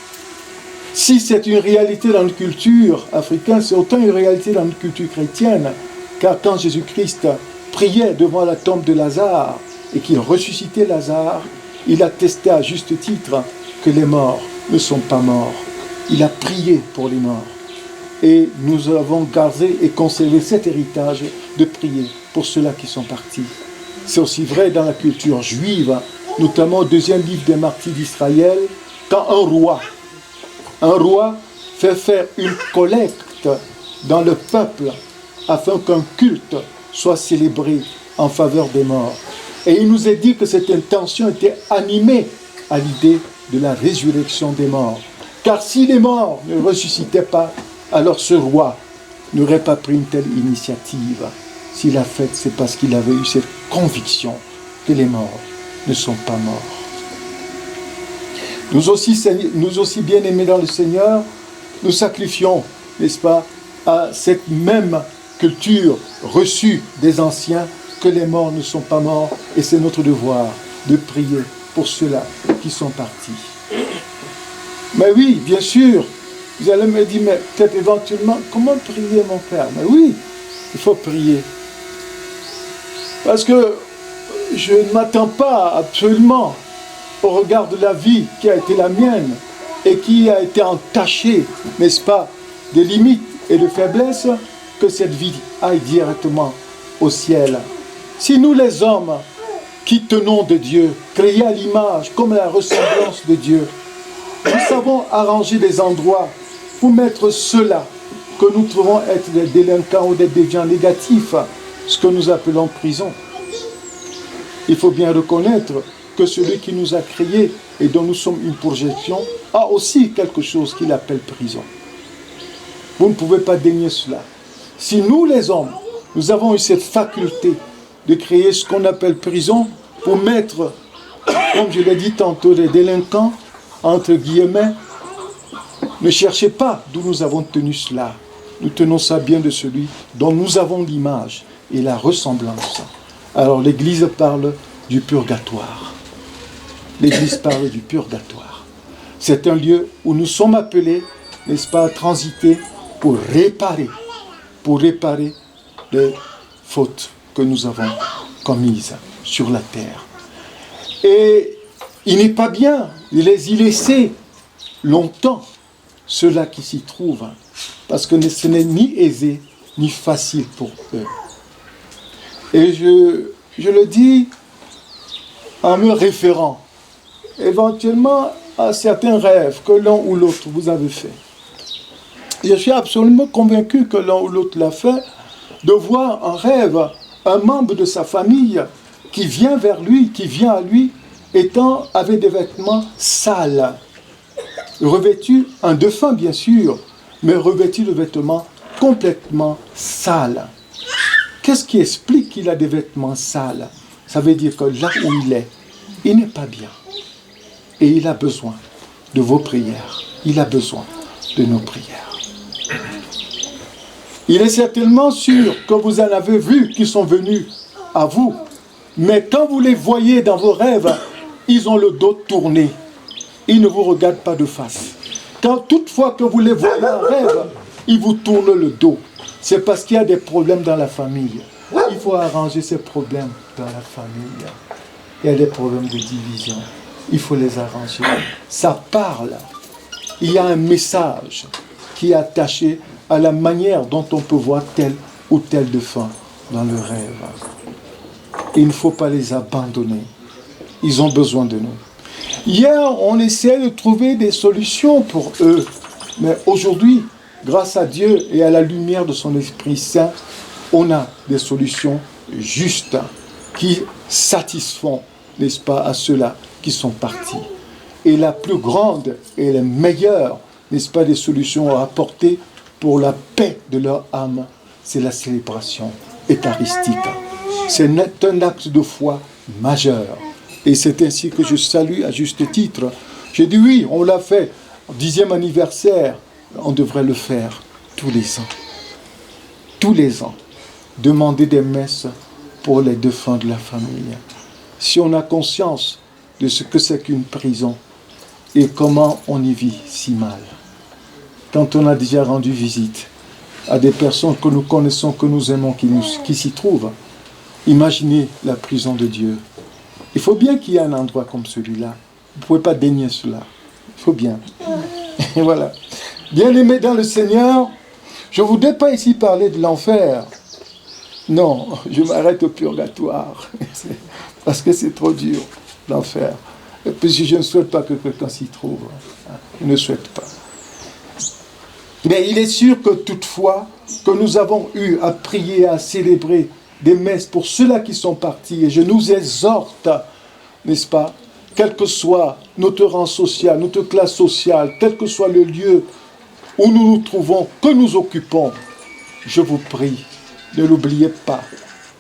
G: Si c'est une réalité dans notre culture africaine, c'est autant une réalité dans notre culture chrétienne, car quand Jésus-Christ priait devant la tombe de Lazare et qu'il ressuscitait Lazare, il attestait à juste titre que les morts ne sont pas morts. Il a prié pour les morts. Et nous avons gardé et conservé cet héritage de prier pour ceux-là qui sont partis. C'est aussi vrai dans la culture juive, notamment au deuxième livre des Martyrs d'Israël, quand un roi fait faire une collecte dans le peuple afin qu'un culte soit célébré en faveur des morts. Et il nous est dit que cette intention était animée à l'idée de la résurrection des morts. Car si les morts ne ressuscitaient pas, alors ce roi n'aurait pas pris une telle initiative. S'il a fait, c'est parce qu'il avait eu cette conviction que les morts ne sont pas morts. Nous aussi bien-aimés dans le Seigneur, nous sacrifions, n'est-ce pas, à cette même culture reçue des anciens que les morts ne sont pas morts, et c'est notre devoir de prier pour ceux-là qui sont partis. Mais oui, bien sûr, vous allez me dire, mais peut-être éventuellement, comment prier mon Père? Mais oui, il faut prier. Parce que je ne m'attends pas absolument au regard de la vie qui a été la mienne et qui a été entachée, n'est-ce pas, de limites et de faiblesses, que cette vie aille directement au ciel. Si nous les hommes qui tenons de Dieu, créés à l'image comme à la ressemblance de Dieu, nous savons arranger des endroits pour mettre ceux-là que nous trouvons être des délinquants ou des déviants négatifs, ce que nous appelons prison. Il faut bien reconnaître que celui qui nous a créés et dont nous sommes une projection a aussi quelque chose qu'il appelle prison. Vous ne pouvez pas dénier cela. Si nous les hommes, nous avons eu cette faculté de créer ce qu'on appelle prison pour mettre, comme je l'ai dit tantôt, les délinquants, entre guillemets, ne cherchez pas d'où nous avons tenu cela. Nous tenons ça bien de celui dont nous avons l'image et la ressemblance. Alors l'Église parle du purgatoire. L'Église parle du purgatoire. C'est un lieu où nous sommes appelés, n'est-ce pas, à transiter pour réparer les fautes que nous avons commises sur la terre. Et il n'est pas bien de les y laisser longtemps, ceux-là qui s'y trouvent, parce que ce n'est ni aisé, ni facile pour eux. Et je le dis en me référant éventuellement à certains rêves que l'un ou l'autre vous avez fait. Je suis absolument convaincu que l'un ou l'autre l'a fait, de voir en rêve un membre de sa famille qui vient vers lui, qui vient à lui, avec des vêtements sales, revêtu, un défunt bien sûr, mais revêtu de vêtements complètement sales. Qu'est-ce qui explique qu'il a des vêtements sales? Ça veut dire que là où il n'est pas bien. Et il a besoin de vos prières. Il a besoin de nos prières. Il est certainement sûr que vous en avez vu qui sont venus à vous. Mais quand vous les voyez dans vos rêves, ils ont le dos tourné. Ils ne vous regardent pas de face. Quand toutefois que vous les voyez en rêve, ils vous tournent le dos. C'est parce qu'il y a des problèmes dans la famille. Il faut arranger ces problèmes dans la famille. Il y a des problèmes de division. il faut les arranger. Ça parle. Il y a un message qui est attaché à la manière dont on peut voir tel ou tel défunt dans le rêve. Il ne faut pas les abandonner. Ils ont besoin de nous. Hier, on essayait de trouver des solutions pour eux. Mais aujourd'hui, grâce à Dieu et à la lumière de son Esprit Saint, on a des solutions justes qui satisfont, n'est-ce pas, à ceux-là qui sont partis. Et la plus grande et la meilleure, n'est-ce pas, des solutions à apporter pour la paix de leur âme, c'est la célébration eucharistique. C'est un acte de foi majeur. Et c'est ainsi que je salue à juste titre. J'ai dit oui, on l'a fait. 10e anniversaire, on devrait le faire tous les ans. Tous les ans. Demander des messes pour les défunts de la famille. Si on a conscience de ce que c'est qu'une prison et comment on y vit si mal. Quand on a déjà rendu visite à des personnes que nous connaissons, que nous aimons, qui s'y trouvent, imaginez la prison de Dieu. Il faut bien qu'il y ait un endroit comme celui-là. Vous ne pouvez pas dénier cela. Il faut bien. Et voilà. Bien-aimés dans le Seigneur, je ne voudrais pas ici parler de l'enfer. Non, je m'arrête au purgatoire. Parce que c'est trop dur, l'enfer. Et puis je ne souhaite pas que quelqu'un s'y trouve. Je ne souhaite pas. Mais il est sûr que toutefois, que nous avons eu à prier, à célébrer des messes pour ceux-là qui sont partis. Et je nous exhorte, n'est-ce pas, quel que soit notre rang social, notre classe sociale, quel que soit le lieu où nous nous trouvons, que nous occupons, je vous prie, ne l'oubliez pas.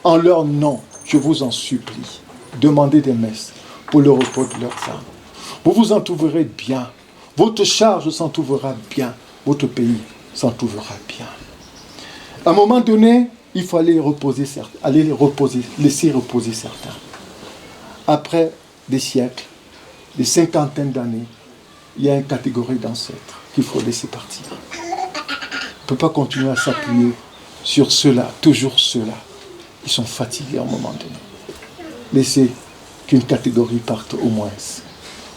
G: En leur nom, je vous en supplie, demandez des messes pour le repos de leurs âmes. Vous vous en trouverez bien. Votre charge s'en trouvera bien. Votre pays s'en trouvera bien. À un moment donné, il faut aller reposer certains, laisser reposer certains. Après des siècles, des cinquantaines d'années, il y a une catégorie d'ancêtres qu'il faut laisser partir. On ne peut pas continuer à s'appuyer sur ceux-là, toujours ceux-là. Ils sont fatigués à un moment donné. Laissez qu'une catégorie parte au moins.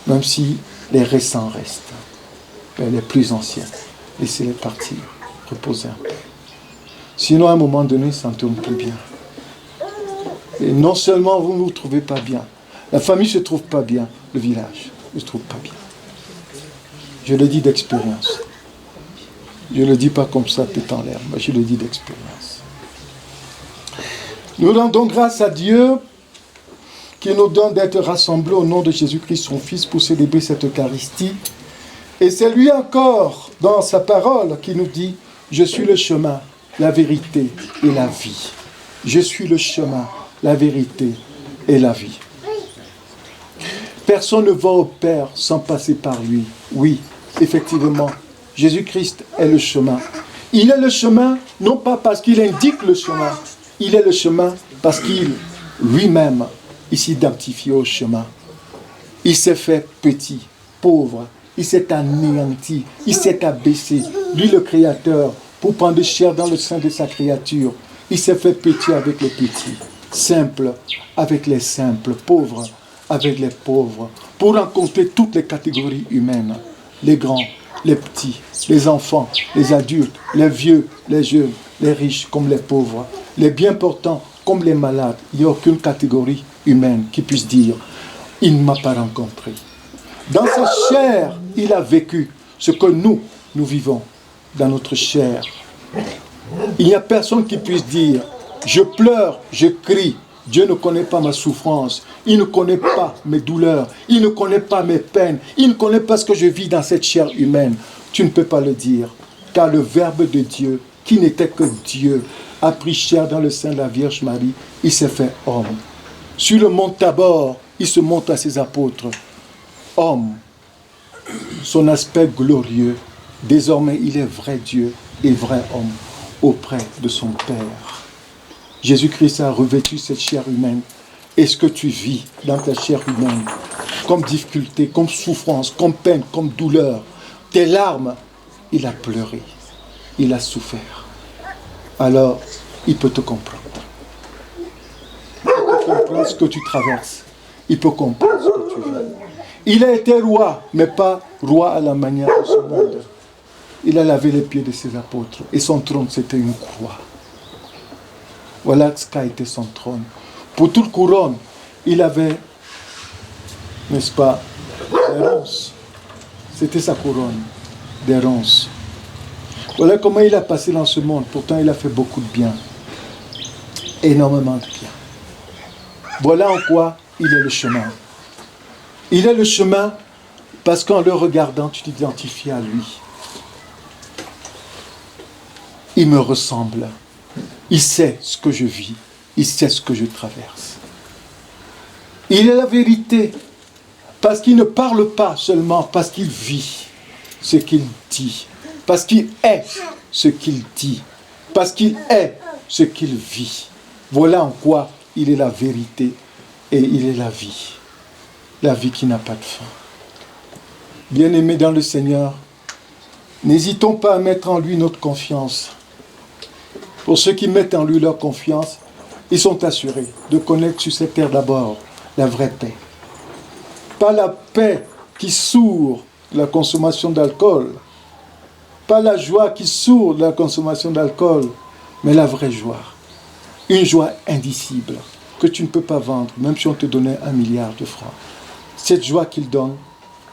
G: Même si les récents restent. Mais les plus anciens, laissez-les partir, reposer un peu. Sinon, à un moment donné, ça ne tourne plus bien. Et non seulement vous ne vous trouvez pas bien, la famille ne se trouve pas bien, le village ne se trouve pas bien. Je le dis d'expérience. Je ne le dis pas comme ça, tête en l'air, mais je le dis d'expérience. Nous rendons grâce à Dieu qui nous donne d'être rassemblés au nom de Jésus-Christ, son Fils, pour célébrer cette Eucharistie. Et c'est lui encore, dans sa parole, qui nous dit « Je suis le chemin, la vérité et la vie. Je suis le chemin, la vérité et la vie. » Personne ne va au Père sans passer par lui. Oui, effectivement, Jésus-Christ est le chemin. Il est le chemin, non pas parce qu'il indique le chemin, il est le chemin parce qu'il, lui-même, il s'identifie au chemin. Il s'est fait petit, pauvre, il s'est anéanti, il s'est abaissé. Lui, le Créateur, pour prendre chair dans le sein de sa créature, il s'est fait petit avec les petits, simple avec les simples, pauvre avec les pauvres, pour rencontrer toutes les catégories humaines, les grands, les petits, les enfants, les adultes, les vieux, les jeunes, les riches comme les pauvres, les bien portants comme les malades. Il n'y a aucune catégorie humaine qui puisse dire « il ne m'a pas rencontré ». Dans sa chair, il a vécu ce que nous vivons dans notre chair. Il n'y a personne qui puisse dire « je pleure, je crie ». Dieu ne connaît pas ma souffrance, il ne connaît pas mes douleurs, il ne connaît pas mes peines, il ne connaît pas ce que je vis dans cette chair humaine. Tu ne peux pas le dire, car le Verbe de Dieu, qui n'était que Dieu, a pris chair dans le sein de la Vierge Marie, il s'est fait homme. Sur le mont Tabor, il se montre à ses apôtres. Homme, son aspect glorieux, désormais il est vrai Dieu et vrai homme auprès de son Père. Jésus-Christ a revêtu cette chair humaine. Et ce que tu vis dans ta chair humaine, comme difficulté, comme souffrance, comme peine, comme douleur, tes larmes, il a pleuré, il a souffert. Alors, il peut te comprendre. Il peut comprendre ce que tu traverses. Il peut comprendre ce que tu vis. Il a été roi, mais pas roi à la manière de ce monde. Il a lavé les pieds de ses apôtres. Et son trône, c'était une croix. Voilà ce qu'a été son trône. Pour toute couronne, il avait, n'est-ce pas, des ronces. C'était sa couronne, des ronces. Voilà comment il a passé dans ce monde. Pourtant, il a fait beaucoup de bien. Énormément de bien. Voilà en quoi il est le chemin. Il est le chemin parce qu'en le regardant, tu t'identifies à lui. Il me ressemble. Il sait ce que je vis. Il sait ce que je traverse. Il est la vérité parce qu'il ne parle pas seulement, parce qu'il vit ce qu'il dit. Parce qu'il est ce qu'il dit. Parce qu'il est ce qu'il vit. Voilà en quoi il est la vérité et il est la vie. La vie qui n'a pas de fin. Bien-aimés dans le Seigneur, n'hésitons pas à mettre en lui notre confiance. Pour ceux qui mettent en lui leur confiance, ils sont assurés de connaître sur cette terre d'abord la vraie paix. Pas la paix qui sourd la consommation d'alcool, pas la joie qui sourd la consommation d'alcool, mais la vraie joie. Une joie indicible que tu ne peux pas vendre, même si on te donnait 1 milliard de francs. Cette joie qu'il donne,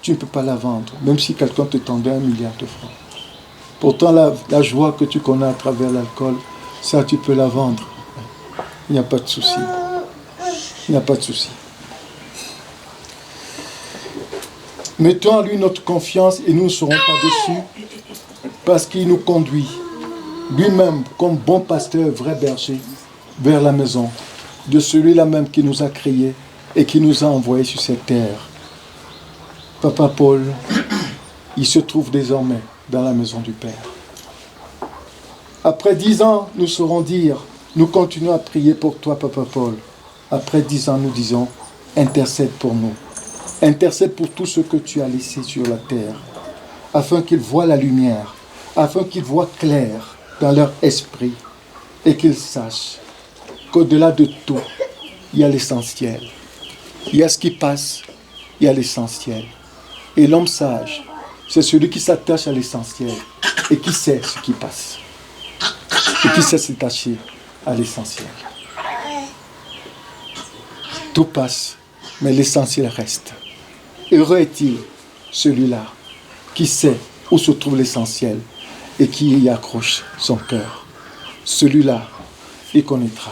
G: tu ne peux pas la vendre, même si quelqu'un te tendait 1 milliard de francs. Pourtant, la joie que tu connais à travers l'alcool, ça, tu peux la vendre. Il n'y a pas de souci. Il n'y a pas de souci. Mettons en lui notre confiance et nous ne serons pas déçus parce qu'il nous conduit lui-même comme bon pasteur, vrai berger, vers la maison de celui-là même qui nous a créés et qui nous a envoyés sur cette terre. Papa Paul, il se trouve désormais dans la maison du Père. Après 10 ans, nous saurons dire, nous continuons à prier pour toi, Papa Paul. Après 10 ans, nous disons, intercède pour nous. Intercède pour tout ce que tu as laissé sur la terre, afin qu'ils voient la lumière, afin qu'ils voient clair dans leur esprit, et qu'ils sachent qu'au-delà de tout, il y a l'essentiel. Il y a ce qui passe, il y a l'essentiel. Et l'homme sage, c'est celui qui s'attache à l'essentiel et qui sait ce qui passe. Et qui sait s'attacher à l'essentiel. Tout passe, mais l'essentiel reste. Heureux est-il celui-là qui sait où se trouve l'essentiel et qui y accroche son cœur. Celui-là, il connaîtra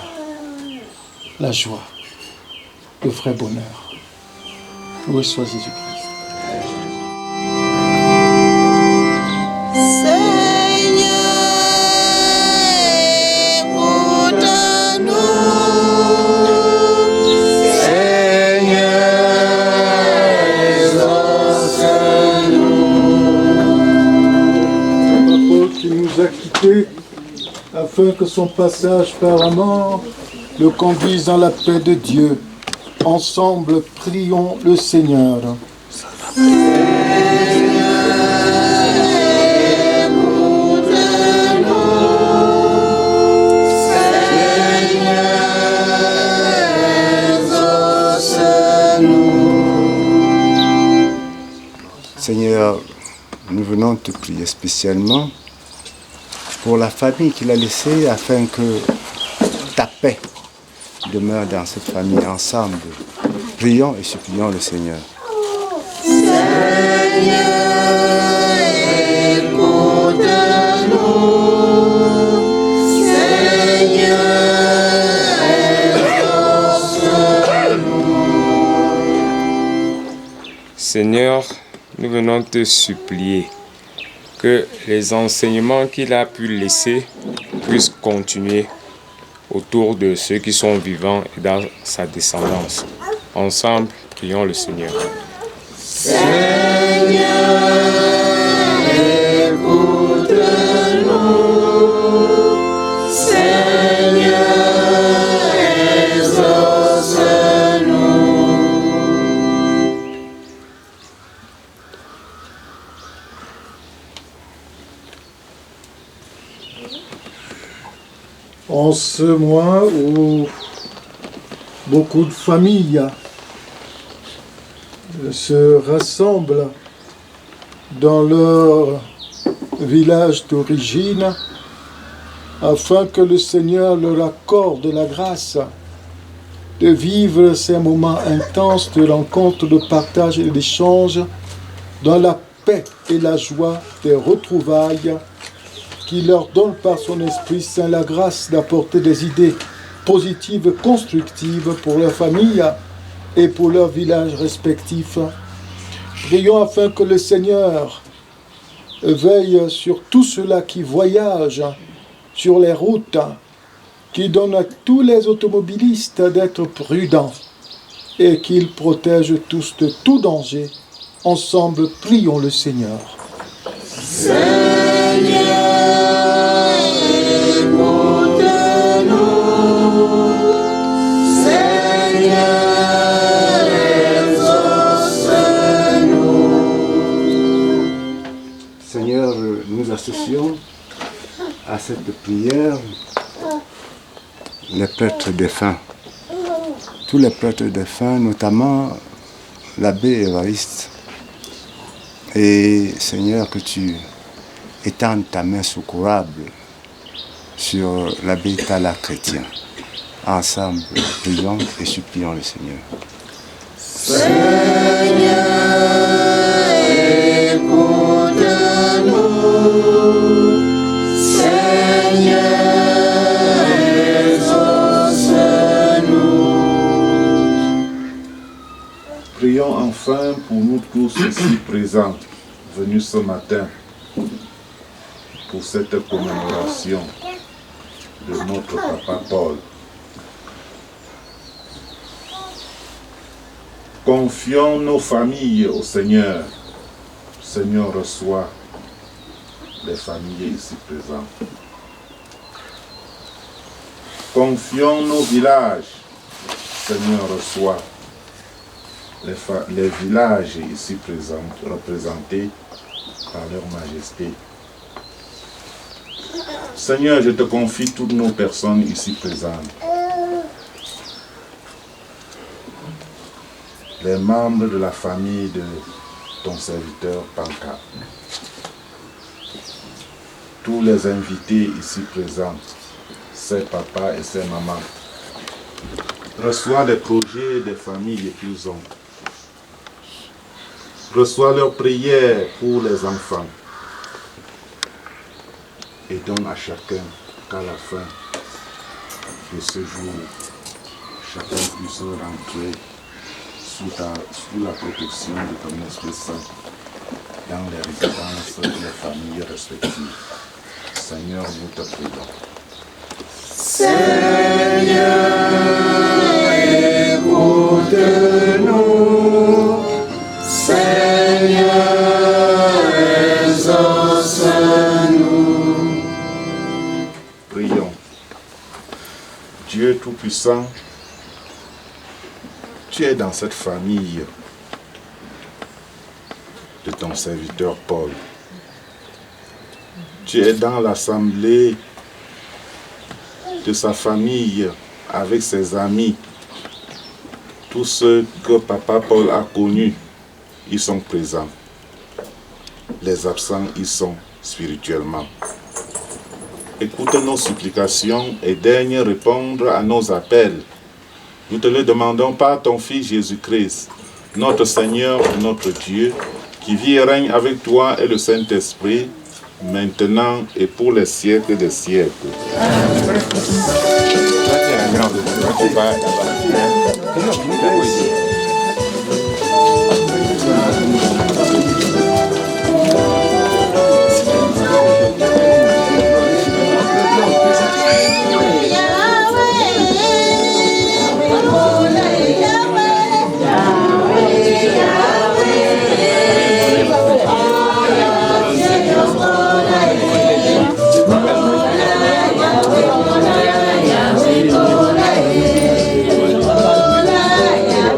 G: la joie, le vrai bonheur. Loué soit Jésus-Christ. Afin que son passage par la mort le conduise dans la paix de Dieu. Ensemble, prions le Seigneur.
F: Seigneur, nous venons te prier spécialement pour la famille qu'il a laissée, afin que ta paix demeure dans cette famille. Ensemble, prions et supplions le Seigneur.
D: Seigneur, écoute-nous. Seigneur, exauce-nous.
A: Seigneur, nous venons te supplier que les enseignements qu'il a pu laisser puissent continuer autour de ceux qui sont vivants et dans sa descendance. Ensemble, prions le Seigneur.
D: Seigneur, écoute-nous. Seigneur, exauce-nous.
G: En ce mois où beaucoup de familles se rassemblent dans leur village d'origine afin que le Seigneur leur accorde la grâce de vivre ces moments intenses de rencontre, de partage et d'échange dans la paix et la joie des retrouvailles, qui leur donne par son Esprit Saint la grâce d'apporter des idées positives, constructives pour leur famille et pour leurs villages respectifs. Prions afin que le Seigneur veille sur tous ceux-là qui voyagent sur les routes, qui donne à tous les automobilistes d'être prudents et qu'ils protègent tous de tout danger. Ensemble, prions le Seigneur.
D: Seigneur, écoute-nous. Seigneur, exauce-nous.
F: Seigneur, nous associons à cette prière les prêtres défunts. Tous les prêtres défunts, notamment l'abbé Évariste. Et Seigneur, que tu étendes ta main secourable sur l'abbé Tala chrétien. Ensemble, prions et supplions le Seigneur.
D: Seigneur, écoute-nous. Seigneur, exauce-nous.
E: Prions enfin pour nous tous ici présents, venus ce matin pour cette commémoration de notre Papa Paul. Confions nos familles au Seigneur. Seigneur, reçois les familles ici présentes. Confions nos villages. Seigneur, reçois les villages ici présents, représentés par leur majesté. Seigneur, je te confie toutes nos personnes ici présentes. Les membres de la famille de ton serviteur Panka. Tous les invités ici présents, ses papas et ses mamans. Reçois les projets des familles qu'ils ont. Reçois leurs prières pour les enfants. Et donne à chacun qu'à la fin de ce jour, chacun puisse rentrer sous la protection de ton Esprit Saint dans les résidences des familles respectives. Seigneur, nous te prions.
D: Seigneur, écoute-nous. Seigneur, exauce-nous.
E: Prions. Dieu Tout-Puissant, tu es dans cette famille de ton serviteur Paul. Tu es dans l'assemblée de sa famille avec ses amis. Tous ceux que Papa Paul a connus, ils sont présents. Les absents, ils sont spirituellement. Écoute nos supplications et daigne répondre à nos appels. Nous te le demandons par ton Fils Jésus-Christ, notre Seigneur et notre Dieu, qui vit et règne avec toi et le Saint-Esprit, maintenant et pour les siècles des siècles.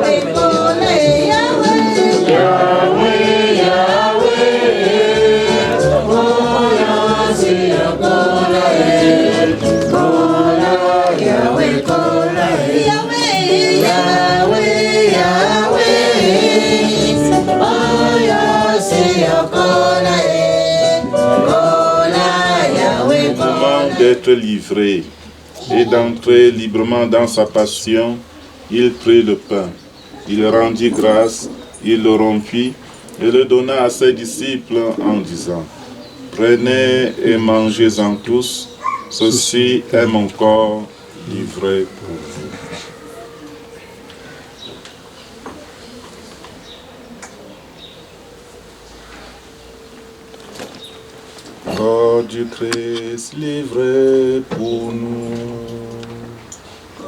D: Yahweh,
E: d'être livré et d'entrer librement dans sa passion, il prit le pain. Il rendit grâce, il le rompit et le donna à ses disciples en disant, « Prenez et mangez-en tous, ceci est mon corps livré pour vous. » Corps du Christ livré pour nous.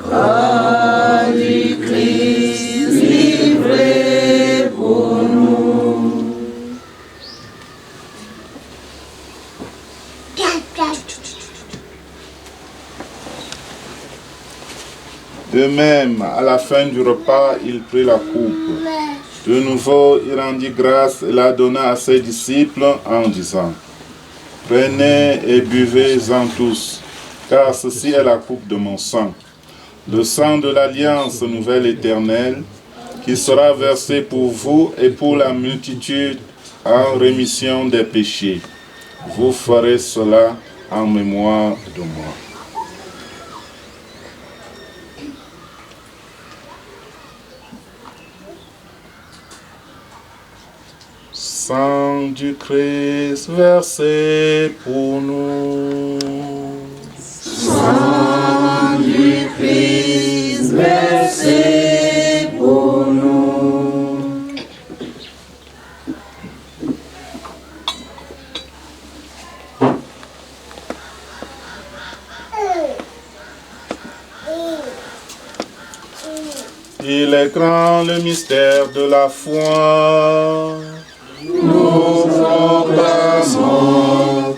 F: Corps du Christ livré pour nous.
E: De même, à la fin du repas, il prit la coupe. De nouveau, il rendit grâce et la donna à ses disciples en disant, « Prenez et buvez-en tous, car ceci est la coupe de mon sang, le sang de l'alliance nouvelle éternelle, qui sera versé pour vous et pour la multitude en rémission des péchés. Vous ferez cela en mémoire de moi. » Sang du Christ versé pour nous.
F: Sang du Christ versé pour nous.
E: Il est grand le mystère de la foi.
F: Nous proclamons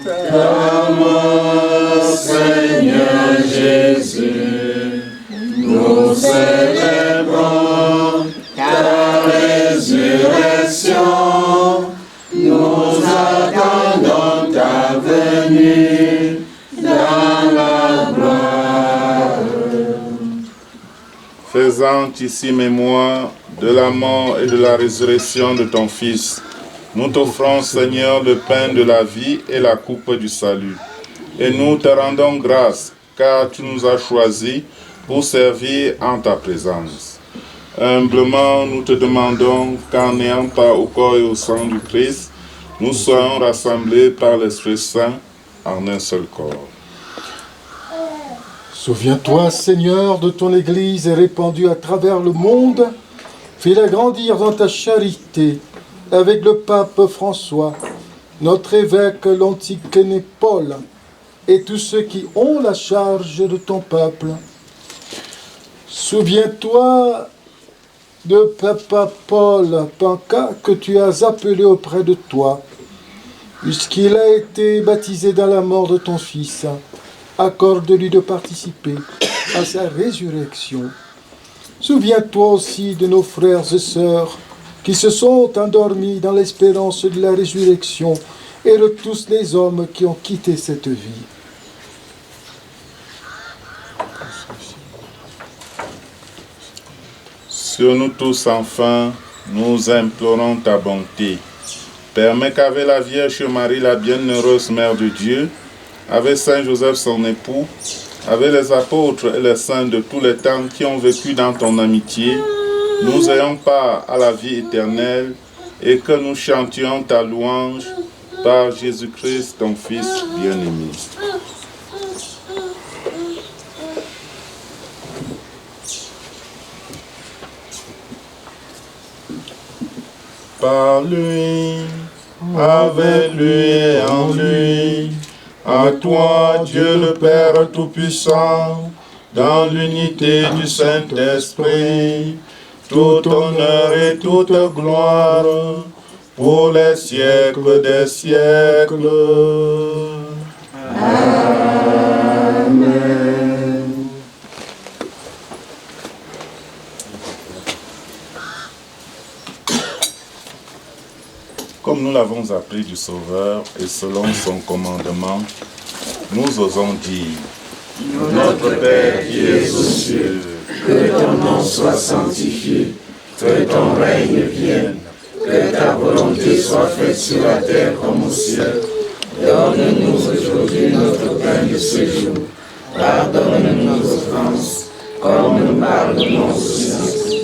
F: ta mort, Seigneur Jésus. Nous célébrons ta résurrection. Nous attendons ta venue dans la gloire.
E: Faisant ici mémoire de la mort et de la résurrection de ton Fils, nous t'offrons, Seigneur, le pain de la vie et la coupe du salut. Et nous te rendons grâce, car tu nous as choisis pour servir en ta présence. Humblement, nous te demandons qu'en n'ayant pas au corps et au sang du Christ, nous soyons rassemblés par l'Esprit Saint en un seul corps.
G: Souviens-toi, Seigneur, de ton Église répandue à travers le monde. Fais-la grandir dans ta charité, avec le pape François, notre évêque l'Antiquéné Paul, et tous ceux qui ont la charge de ton peuple. Souviens-toi de Papa Paul Panca que tu as appelé auprès de toi, puisqu'il a été baptisé dans la mort de ton Fils. Accorde-lui de participer à sa résurrection. Souviens-toi aussi de nos frères et sœurs qui se sont endormis dans l'espérance de la résurrection et de tous les hommes qui ont quitté cette vie.
E: Sur nous tous, enfin, nous implorons ta bonté. Permets qu'avec la Vierge Marie, la bienheureuse Mère de Dieu, avec Saint Joseph son époux, avec les apôtres et les saints de tous les temps qui ont vécu dans ton amitié, nous ayons part à la vie éternelle et que nous chantions ta louange par Jésus-Christ, ton Fils bien-aimé. Par lui, avec lui et en lui, à toi, Dieu le Père Tout-Puissant, dans l'unité du Saint-Esprit, tout honneur et toute gloire, pour les siècles des siècles. Amen. Comme nous l'avons appris du Sauveur et selon son commandement, nous osons dire: Notre Père qui es aux cieux,
F: que ton nom soit sanctifié, que ton règne vienne, que ta volonté soit faite sur la terre comme au ciel. Donne-nous aujourd'hui notre pain de ce jour. Pardonne-nous nos offenses, comme nous pardonnons aussi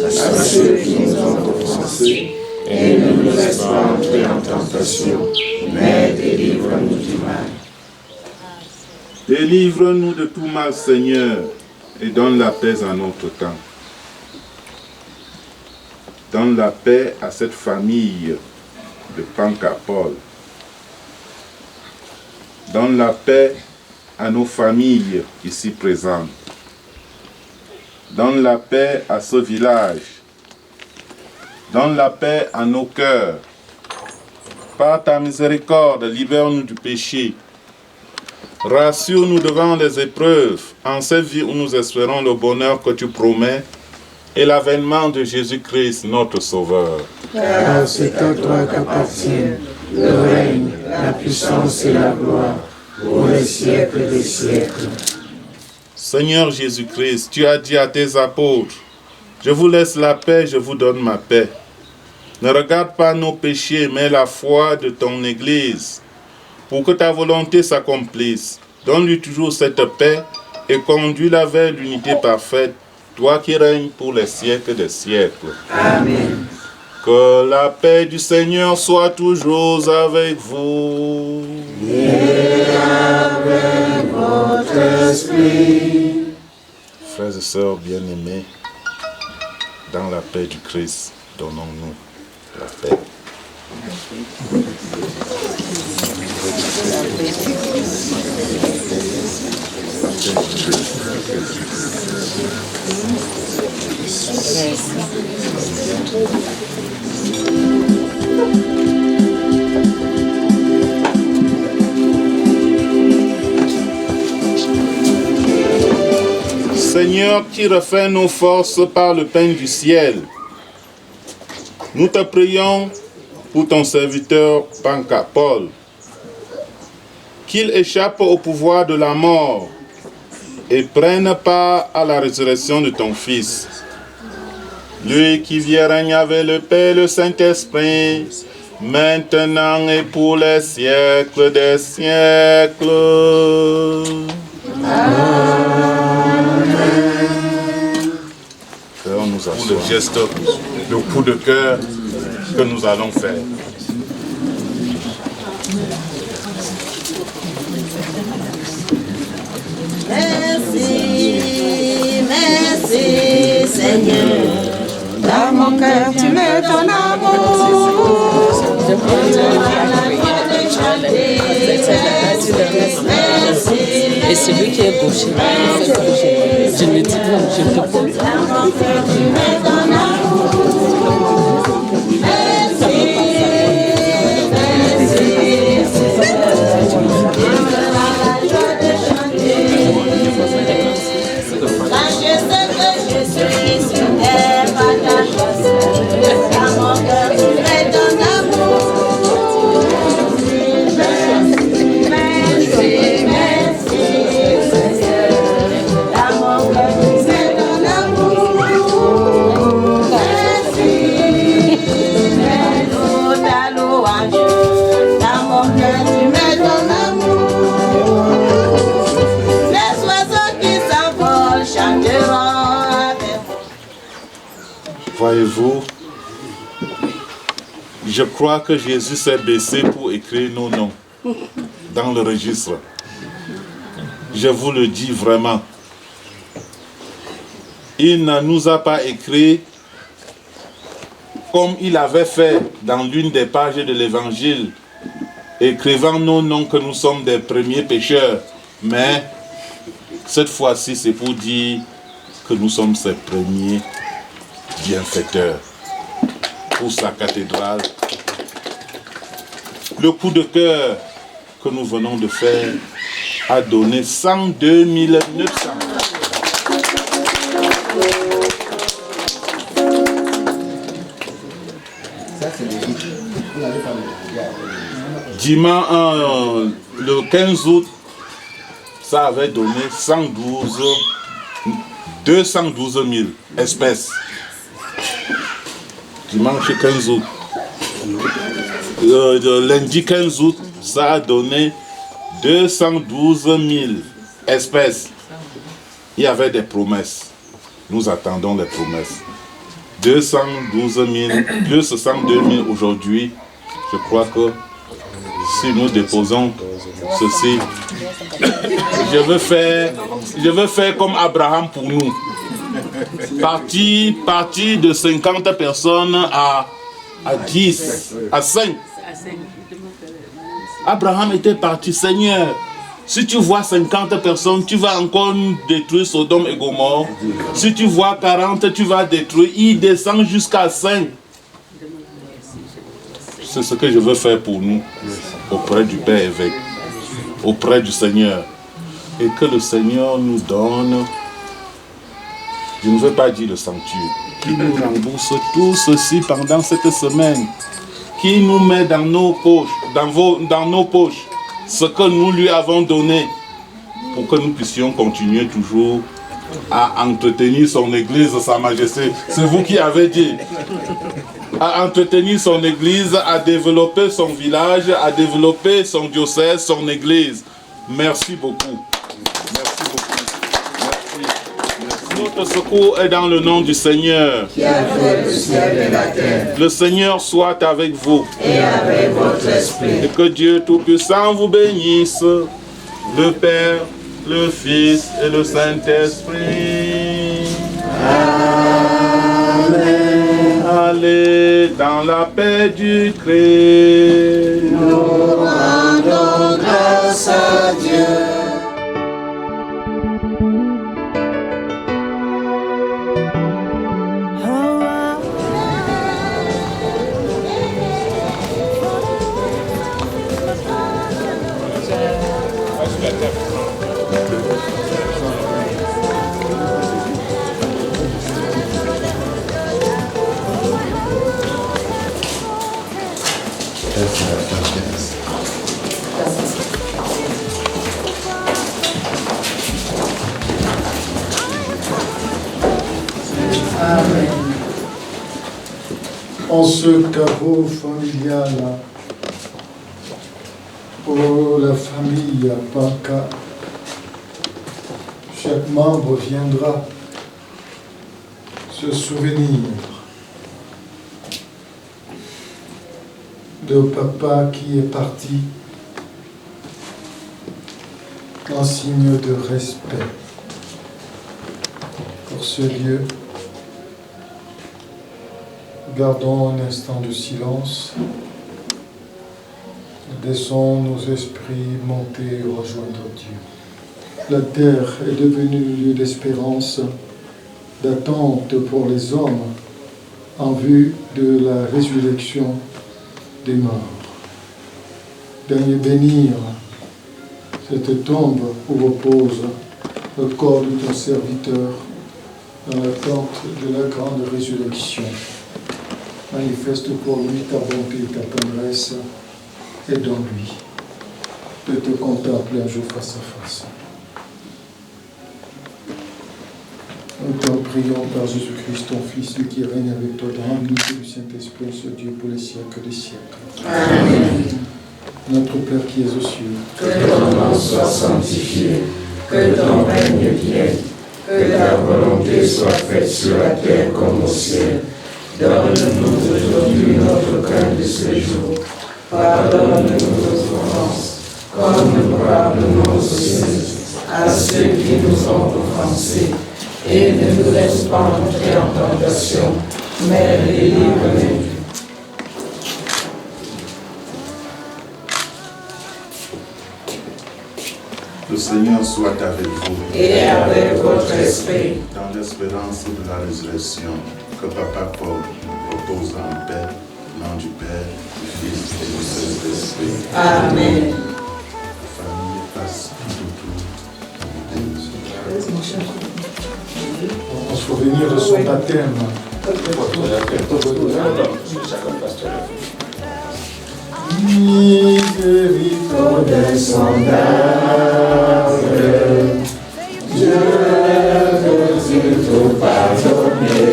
F: à ceux qui nous ont offensés. Et ne nous laisse pas entrer en tentation, mais délivre-nous du mal.
E: Délivre-nous de tout mal, Seigneur, et donne la paix à notre temps. Donne la paix à cette famille de Pancapol. Donne la paix à nos familles ici présentes. Donne la paix à ce village. Donne la paix à nos cœurs. Par ta miséricorde, libère-nous du péché. Rassure-nous devant les épreuves, en cette vie où nous espérons le bonheur que tu promets et l'avènement de Jésus-Christ, notre Sauveur.
F: Car c'est à toi qu'appartiennent le règne, la puissance et la gloire pour les siècles des siècles.
E: Seigneur Jésus-Christ, tu as dit à tes apôtres, je vous laisse la paix, je vous donne ma paix. Ne regarde pas nos péchés, mais la foi de ton Église, pour que ta volonté s'accomplisse. Donne-lui toujours cette paix et conduis-la vers l'unité parfaite, toi qui règnes pour les siècles des siècles.
F: Amen.
E: Que la paix du Seigneur soit toujours avec vous.
F: Et avec votre esprit.
E: Frères et sœurs bien-aimés, dans la paix du Christ, donnons-nous la paix. Seigneur, qui refait nos forces par le pain du ciel, nous te prions pour ton serviteur Pancapol, qu'il échappe au pouvoir de la mort et prenne part à la résurrection de ton Fils. Lui qui vient régner avec le Père et le Saint-Esprit, maintenant et pour les siècles des siècles. Nous pour le geste, le coup de cœur que nous allons faire.
D: Merci, merci Seigneur. Dans mon cœur tu mets ton amour.
B: Et celui qui est gaucher, je me dis non, je ne peux pas.
E: Voyez-vous, je crois que Jésus s'est baissé pour écrire nos noms dans le registre. Je vous le dis vraiment. Il ne nous a pas écrit comme il avait fait dans l'une des pages de l'Évangile, écrivant nos noms que nous sommes des premiers pécheurs. Mais cette fois-ci, c'est pour dire que nous sommes ses premiers bienfaiteur pour sa cathédrale. Le coup de cœur que nous venons de faire a donné 102 900. Dimanche, le 15 août, ça avait donné 212 000 espèces. Dimanche 15 août. Lundi 15 août, ça a donné 212 000 espèces. Il y avait des promesses. Nous attendons les promesses. 212 000, plus 62 000 aujourd'hui. Je crois que si nous déposons ceci, je veux faire comme Abraham pour nous. Partir de 50 personnes à 10, à 5. Abraham était parti, Seigneur, si tu vois 50 personnes, tu vas encore détruire Sodome et Gomorrhe. Si tu vois 40, tu vas détruire. Il descend jusqu'à 5. C'est ce que je veux faire pour nous, auprès du Père évêque, auprès du Seigneur. Et que le Seigneur nous donne, je ne veux pas dire le sanctuaire, qui nous rembourse tout ceci pendant cette semaine, qui nous met dans nos poches, dans nos poches, ce que nous lui avons donné, pour que nous puissions continuer toujours à entretenir son église, Sa Majesté. C'est vous qui avez dit. À entretenir son église, à développer son village, à développer son diocèse, son église. Merci beaucoup. Merci beaucoup. Merci. Notre secours est dans le nom du Seigneur.
F: Qui a fait le ciel et la terre.
E: Le Seigneur soit avec vous.
F: Et avec votre esprit.
E: Et que Dieu Tout-Puissant vous bénisse, le Père, le Fils et le Saint-Esprit.
F: Amen.
E: Allez dans la paix du Christ.
F: Nous rendons grâce à Dieu.
G: En ce caveau familial, pour la famille Panka, chaque membre viendra se souvenir de papa qui est parti en signe de respect pour ce lieu. Gardons un instant de silence. Laissons nos esprits monter et rejoindre Dieu. La terre est devenue lieu d'espérance, d'attente pour les hommes en vue de la résurrection des morts. Daigne bénir cette tombe où repose le corps de ton serviteur dans l'attente de la grande résurrection. Manifeste pour lui ta bonté et ta tendresse, et dans lui de te contempler un jour face à face. Nous t'en prions par Jésus-Christ, ton Fils, lui qui règne avec toi dans l'unité du Saint-Esprit, ce Dieu pour les siècles des siècles.
F: Amen.
G: Notre Père qui es aux cieux,
F: Que ton nom soit sanctifié, que ton règne vienne, que ta volonté soit faite sur la terre comme au ciel. Donne-nous aujourd'hui notre pain de ce jour. Pardonne-nous nos offenses, comme nous pardonnons aussi à ceux qui nous ont offensés. Et ne nous laisse pas entrer en tentation, mais délivre-nous.
E: Le Seigneur soit avec vous.
F: Et avec votre esprit.
E: Dans l'espérance de la résurrection, que Papa Paul repose en paix, au nom du Père, du Fils et du Saint-Esprit.
F: Amen.
E: La famille passe
G: en souvenir de son baptême.
F: Miséricorde sondable, Dieu veut tout pardonner.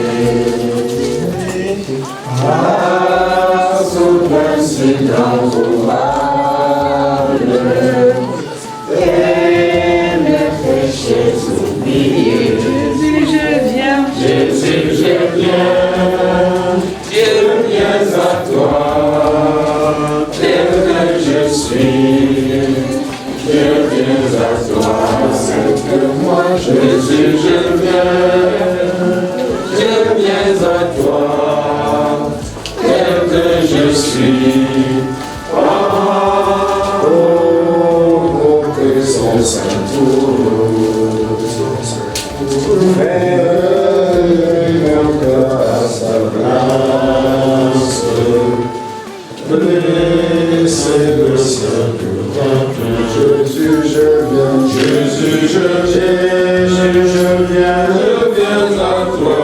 F: Ah, sous l'incident coupable, moi Jésus, je viens à toi, tel que je suis. Oh, que son Saint-Tour, mon cœur à sa grâce, blessé le Saint-Temple. Jésus, je viens, Jésus, je viens à toi,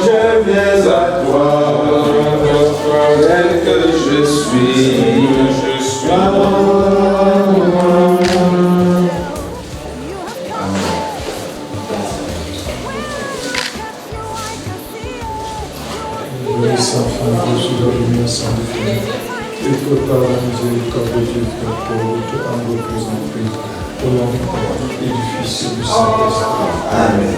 F: je viens à toi, tel que je suis.
H: Et que par la miséricorde de Dieu, pour te en représenter au nom du Père et du Fils et du Saint-Esprit.
F: Amen.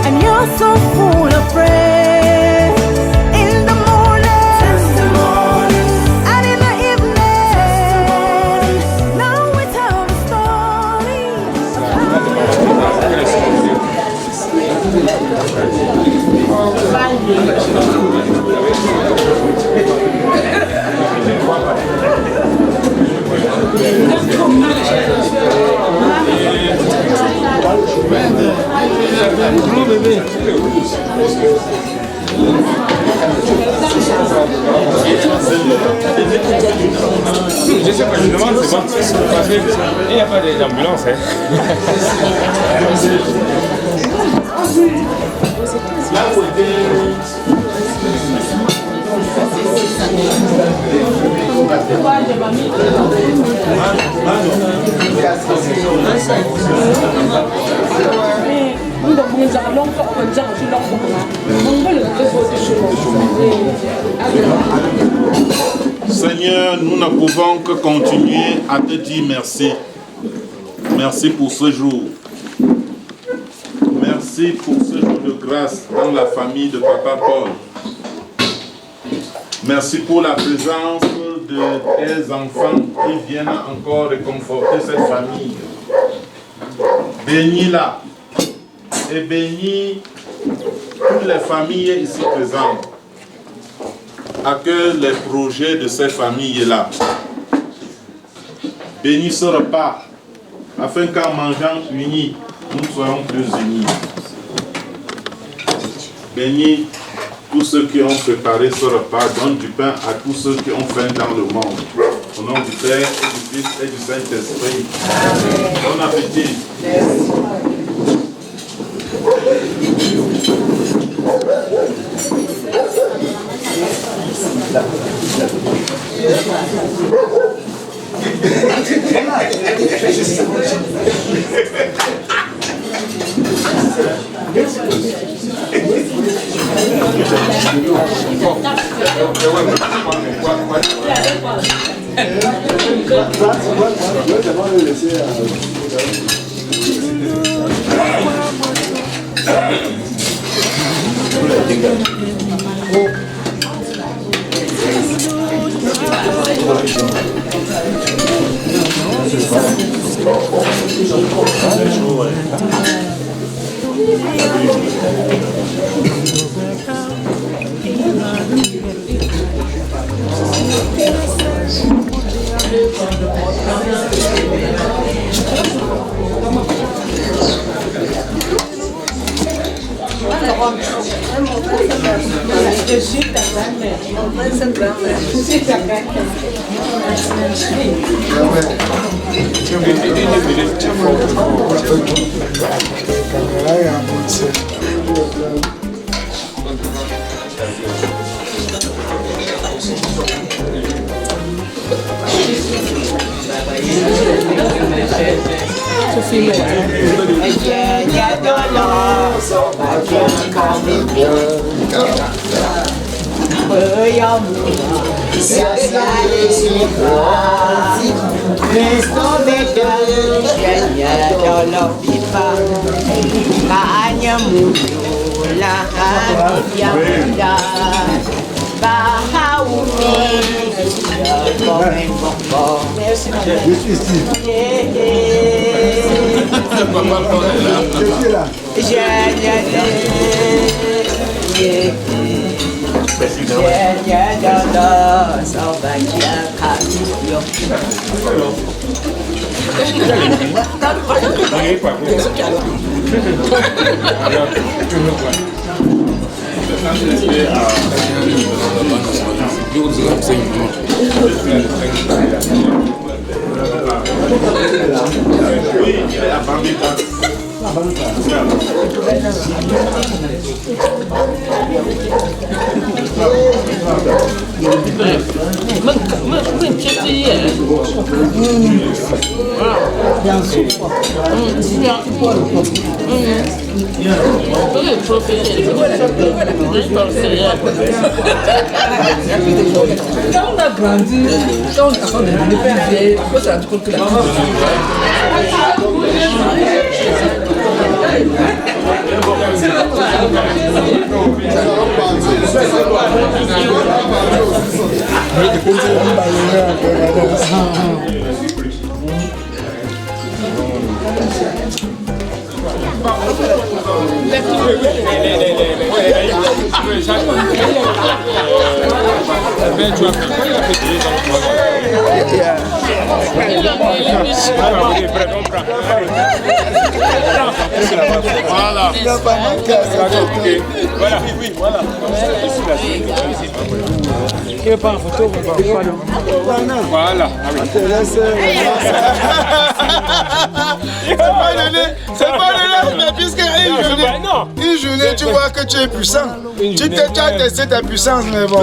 I: And you're so full of praise in the morning and in the evening. Now we tell the story.
A: Je sais pas, je demande, c'est bon. Parce qu'il n'y a pas d'ambulance.
E: Seigneur, nous ne pouvons que continuer à te dire merci. Merci pour ce jour. Merci pour ce jour de grâce dans la famille de Papa Paul. Merci pour la présence de tes enfants qui viennent encore réconforter cette famille. Bénis-la et bénis toutes les familles ici présentes. Accueille les projets de ces familles-là. Bénis ce repas afin qu'en mangeant unis, nous soyons plus unis. Bénis tous ceux qui ont préparé ce repas, donne du pain à tous ceux qui ont faim dans le monde. Au nom du Père et du Fils et du Saint-Esprit. Bon appétit.
C: la Habibianda, Bahaoumi, comme un bonbon. Merci.
B: Quand on a grandi, quand on a devenu plus vieille, on se rend compte que la
A: Voilà.
F: C'est pas le lait, mais puisque une journée, tu vois que tu es puissant. Tu as testé ta puissance, mais bon.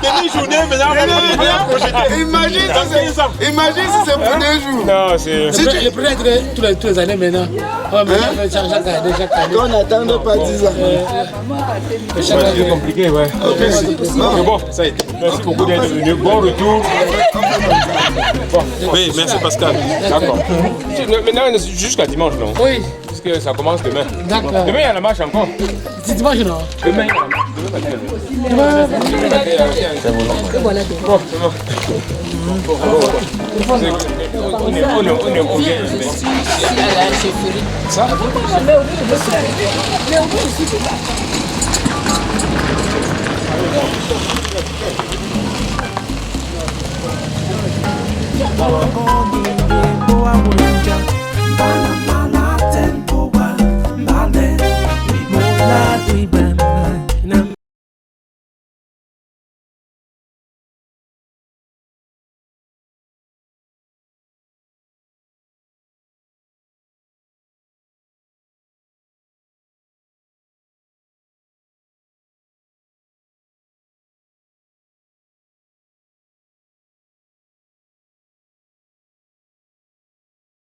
F: Demi-journée, imagine si c'est pour 2 jours.
A: Non, c'est.
J: Si tu le prenais tous les années maintenant. Chaque année.
F: On n'attend pas 10 ans.
A: C'est compliqué, ouais. Mais bon, ça y est. Merci beaucoup d'être venu. Bon retour.
K: Oui, merci Pascal.
A: D'accord. Maintenant, jusqu'à dimanche, non?
J: Oui.
A: Parce que ça commence demain.
J: D'accord.
A: Demain, il y a la marche encore.
J: C'est dimanche, non?
A: Demain, il y a la marche. C'est bon.
I: Ça